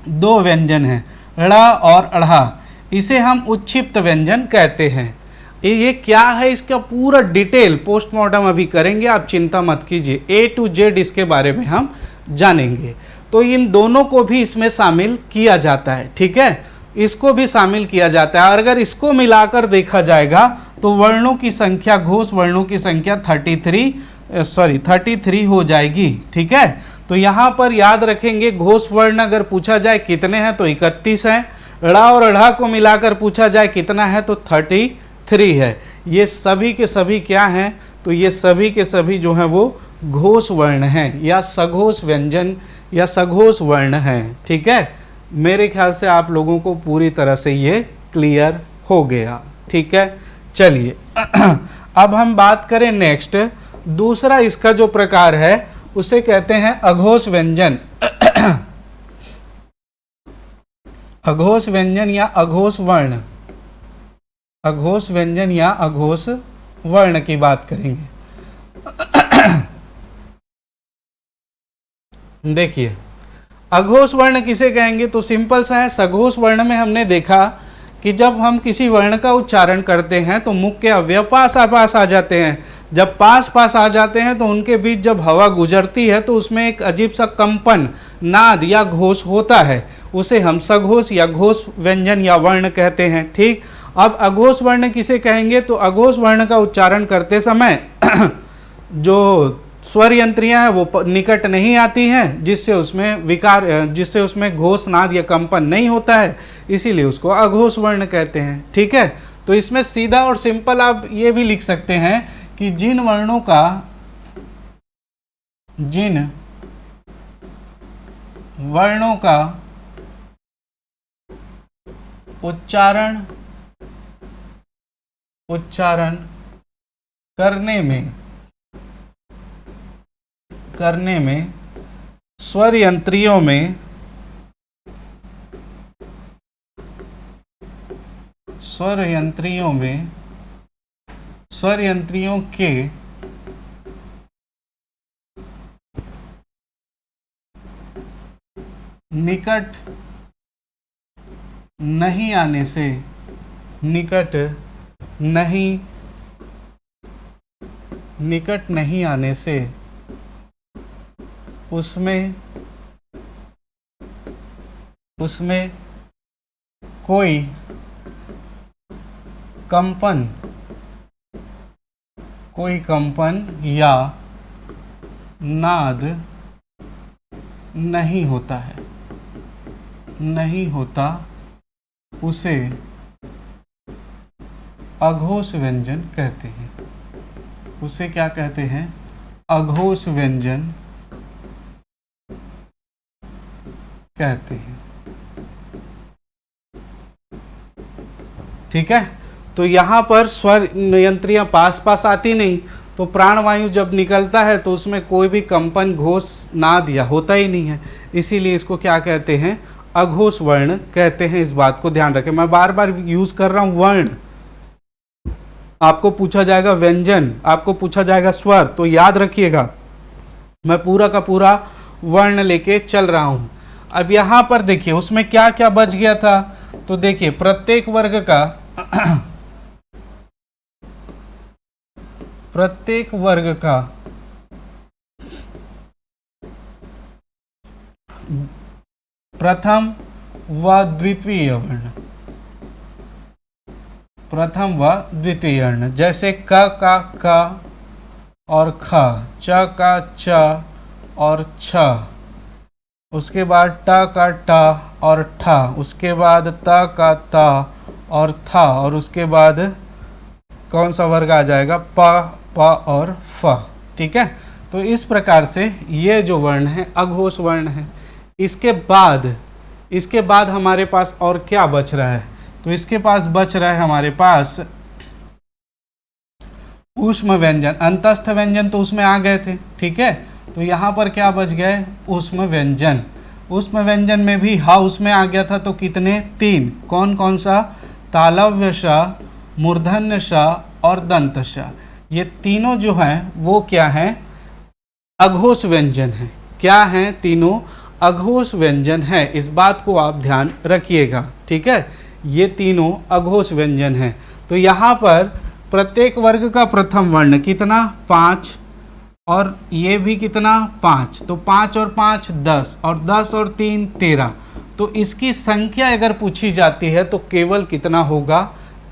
दो व्यंजन है, ड़ और अढ़ा, इसे हम उच्छिप्त व्यंजन कहते हैं। ये क्या है, इसका पूरा डिटेल पोस्टमार्टम अभी करेंगे, आप चिंता मत कीजिए, A to Z इसके बारे में हम जानेंगे। तो इन दोनों को भी इसमें शामिल किया जाता है। ठीक है, इसको भी शामिल किया जाता है, और अगर इसको मिलाकर देखा जाएगा तो वर्णों की संख्या, घोष वर्णों की संख्या 33 हो जाएगी। ठीक है, तो यहाँ पर याद रखेंगे, घोष वर्ण अगर पूछा जाए कितने हैं तो 31 हैं, ड़ा और अढ़ा को मिलाकर पूछा जाए कितना है तो 33 है। ये सभी के सभी क्या हैं, तो ये सभी के सभी जो हैं वो घोष वर्ण हैं, या सघोष व्यंजन या सघोष वर्ण हैं। ठीक है, मेरे ख्याल से आप लोगों को पूरी तरह से ये क्लियर हो गया। ठीक है, चलिए अब हम बात करें नेक्स्ट, दूसरा इसका जो प्रकार है उसे कहते हैं अघोष व्यंजन। अघोष व्यंजन या अघोष वर्ण, अघोष व्यंजन या अघोष वर्ण की बात करेंगे। देखिए, अघोष वर्ण किसे कहेंगे, तो सिंपल सा है। सघोष वर्ण में हमने देखा कि जब हम किसी वर्ण का उच्चारण करते हैं तो मुख के अवयव पास आ जाते हैं। जब पास आ जाते हैं तो उनके बीच जब हवा गुजरती है तो उसमें एक अजीब सा कंपन, नाद या घोष होता है, उसे हम सघोष या घोष व्यंजन या वर्ण कहते हैं। ठीक, अब अघोष वर्ण किसे कहेंगे, तो अघोष वर्ण का उच्चारण करते समय जो स्वर यंत्रियां हैं वो निकट नहीं आती हैं, जिससे उसमें घोष, नाद या कंपन नहीं होता है, इसीलिए उसको अघोष वर्ण कहते हैं। ठीक है, तो इसमें सीधा और सिंपल आप ये भी लिख सकते हैं कि जिन वर्णों का उच्चारण करने में स्वर यंत्रियों के निकट नहीं आने से उसमें कोई कंपन या नाद नहीं होता, उसे अघोष व्यंजन कहते हैं। उसे क्या कहते हैं? अघोष व्यंजन कहते हैं। ठीक है, तो यहां पर स्वर यंत्रियां पास आती नहीं, तो प्राणवायु जब निकलता है तो उसमें कोई भी कंपन, घोष, नाद या होता ही नहीं है, इसीलिए इसको क्या कहते हैं? अघोष वर्ण कहते हैं। इस बात को ध्यान रखें, मैं बार बार यूज कर रहा हूं वर्ण। आपको पूछा जाएगा व्यंजन, आपको पूछा जाएगा स्वर, तो याद रखिएगा मैं पूरा का पूरा वर्ण लेके चल रहा हूं। अब यहां पर देखिए उसमें क्या क्या बच गया था, तो देखिए प्रत्येक वर्ग का प्रथम व द्वितीय वर्ण, जैसे क का क और ख, च का च और छ, उसके बाद ट का ट और ठ, उसके बाद त का त और थ, और उसके बाद कौन सा वर्ग आ जाएगा, प, प और फ। ठीक है, तो इस प्रकार से ये जो वर्ण है अघोष वर्ण है। इसके बाद हमारे पास और क्या बच रहा है, तो इसके पास बच रहा है हमारे पास ऊष्म व्यंजन। अंतस्थ व्यंजन तो उसमें आ गए थे, ठीक है, तो यहाँ पर क्या बच गए, ऊष्म व्यंजन। ऊष्म व्यंजन में भी हा उसमें आ गया था, तो कितने, 3। कौन कौन सा, तालव्य श, मूर्धन्य श और दंत श। ये तीनों जो हैं वो क्या हैं, अघोष व्यंजन है। क्या हैं, तीनों अघोष व्यंजन है। इस बात को आप ध्यान रखिएगा, ठीक है, ये तीनों अघोष व्यंजन हैं। तो यहाँ पर प्रत्येक वर्ग का प्रथम वर्ण कितना, 5, और ये भी कितना, 5, तो 5 और 5 10, और 10 और 3 13। तो इसकी संख्या अगर पूछी जाती है तो केवल कितना होगा,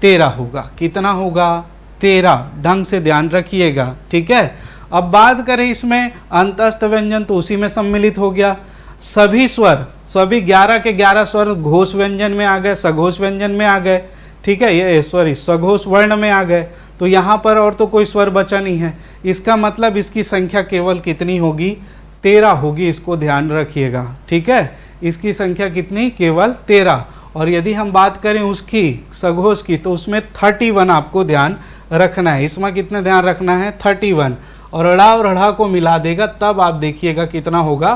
13 होगा। कितना होगा, 13। ढंग से ध्यान रखिएगा, ठीक है। अब बात करें इसमें अंतस्थ व्यंजन, तो उसी में सम्मिलित हो गया। सभी स्वर, सभी 11 के 11 स्वर घोष व्यंजन में आ गए, सघोष व्यंजन में आ गए, ठीक है, ये सघोष वर्ण में आ गए। तो यहाँ पर और तो कोई स्वर बचा नहीं है। इसका मतलब इसकी संख्या केवल कितनी होगी, 13 होगी। इसको ध्यान रखिएगा, ठीक है, इसकी संख्या कितनी, केवल 13। और यदि हम बात करें उसकी सघोष की, तो उसमें 31 आपको ध्यान रखना है। इसमें कितने ध्यान रखना है, 31, और अड़ा और अड़ा को मिला देगा, तब आप देखिएगा कितना होगा,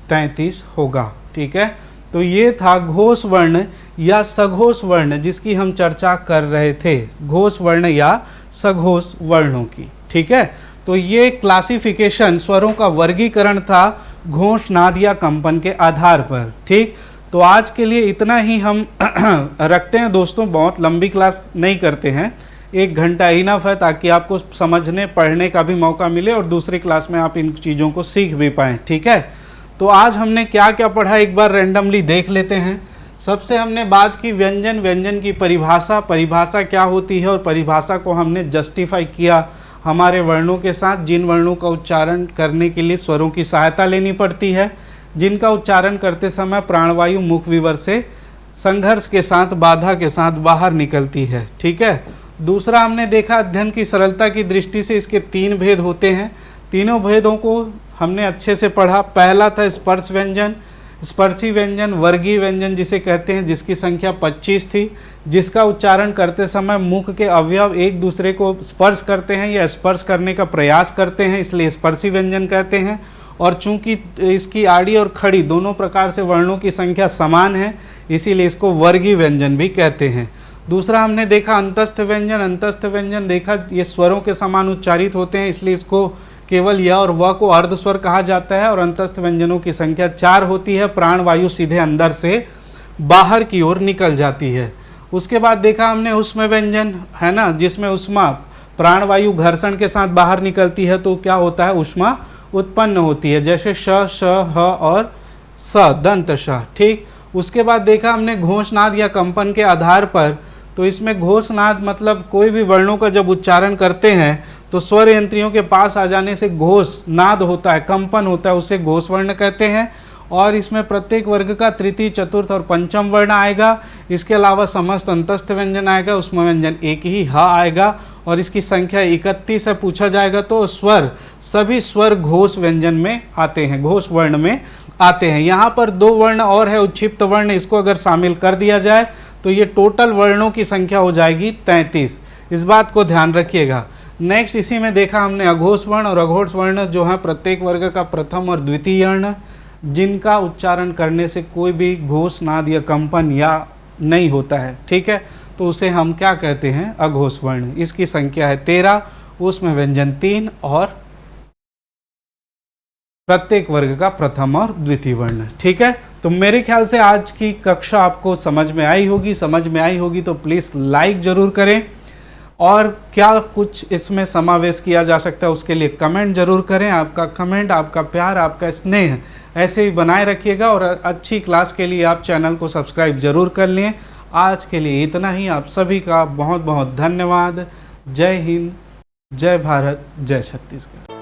33 होगा, ठीक है। तो ये था घोष वर्ण या सघोष वर्ण जिसकी हम चर्चा कर रहे थे, घोष वर्ण या सघोष वर्णों की, ठीक है। तो ये क्लासिफिकेशन, स्वरों का वर्गीकरण था घोष, नाद या कंपन के आधार पर, ठीक। तो आज के लिए इतना ही हम रखते हैं दोस्तों, बहुत लंबी क्लास नहीं करते हैं, 1 घंटा इनफ है, ताकि आपको समझने पढ़ने का भी मौका मिले और दूसरी क्लास में आप इन चीज़ों को सीख भी पाएँ, ठीक है। तो आज हमने क्या क्या पढ़ा, एक बार रैंडमली देख लेते हैं। सबसे हमने बात की व्यंजन, व्यंजन की परिभाषा क्या होती है, और परिभाषा को हमने जस्टिफाई किया हमारे वर्णों के साथ, जिन वर्णों का उच्चारण करने के लिए स्वरों की सहायता लेनी पड़ती है, जिनका उच्चारण करते समय प्राणवायु मुख विवर से संघर्ष के साथ, बाधा के साथ बाहर निकलती है, ठीक है। दूसरा हमने देखा अध्ययन की सरलता की दृष्टि से इसके 3 भेद होते हैं। तीनों भेदों को हमने अच्छे से पढ़ा। पहला था स्पर्श व्यंजन, स्पर्शी व्यंजन, वर्गीय व्यंजन जिसे कहते हैं, जिसकी संख्या 25 थी, जिसका उच्चारण करते समय मुख के अवयव एक दूसरे को स्पर्श करते हैं या स्पर्श करने का प्रयास करते हैं, इसलिए स्पर्शी व्यंजन कहते हैं। और चूंकि इसकी आड़ी और खड़ी दोनों प्रकार से वर्णों की संख्या समान है, इसीलिए इसको वर्गीय व्यंजन भी कहते हैं। दूसरा हमने देखा अंतस्थ व्यंजन। अंतस्थ व्यंजन देखा ये स्वरों के समान उच्चारित होते हैं, इसलिए इसको केवल य और व को अर्ध स्वर कहा जाता है, और अंतस्थ व्यंजनों की संख्या 4 होती है। प्राणवायु सीधे अंदर से बाहर की ओर निकल जाती है। उसके बाद देखा हमने ऊष्म व्यंजन, है ना, जिसमें ऊष्मा, प्राणवायु घर्षण के साथ बाहर निकलती है, तो क्या होता है, ऊष्मा उत्पन्न होती है, जैसे श, श, ह और स, दंत श, ठीक। उसके बाद देखा हमने घोषनाद या कंपन के आधार पर, तो इसमें घोषनाद मतलब कोई भी वर्णों का जब उच्चारण करते हैं तो स्वर यंत्रियों के पास आ जाने से घोष नाद होता है, कंपन होता है, उसे घोष वर्ण कहते हैं। और इसमें प्रत्येक वर्ग का तृतीय, चतुर्थ और पंचम वर्ण आएगा। इसके अलावा समस्त अंतस्थ व्यंजन आएगा, उसमें व्यंजन एक ही ह आएगा, और इसकी संख्या 31 है। पूछा जाएगा तो स्वर, सभी स्वर घोष व्यंजन में आते हैं, घोष वर्ण में आते हैं। यहाँ पर 2 वर्ण और है, उच्छिप्त वर्ण, इसको अगर शामिल कर दिया जाए तो ये टोटल वर्णों की संख्या हो जाएगी 33। इस बात को ध्यान रखिएगा। नेक्स्ट इसी में देखा हमने अघोष वर्ण, और अघोष वर्ण जो है प्रत्येक वर्ग का प्रथम और द्वितीय वर्ण, जिनका उच्चारण करने से कोई भी घोष, नाद या कंपन या नहीं होता है, ठीक है, तो उसे हम क्या कहते हैं, अघोष वर्ण। इसकी संख्या है 13, उसमें व्यंजन 3 और प्रत्येक वर्ग का प्रथम और द्वितीय वर्ण, ठीक है। तो मेरे ख्याल से आज की कक्षा आपको समझ में आई होगी, तो प्लीज़ लाइक ज़रूर करें, और क्या कुछ इसमें समावेश किया जा सकता है उसके लिए कमेंट जरूर करें। आपका कमेंट, आपका प्यार, आपका स्नेह ऐसे ही बनाए रखिएगा, और अच्छी क्लास के लिए आप चैनल को सब्सक्राइब जरूर कर लें। आज के लिए इतना ही। आप सभी का बहुत बहुत धन्यवाद। जय हिंद, जय भारत, जय छत्तीसगढ़।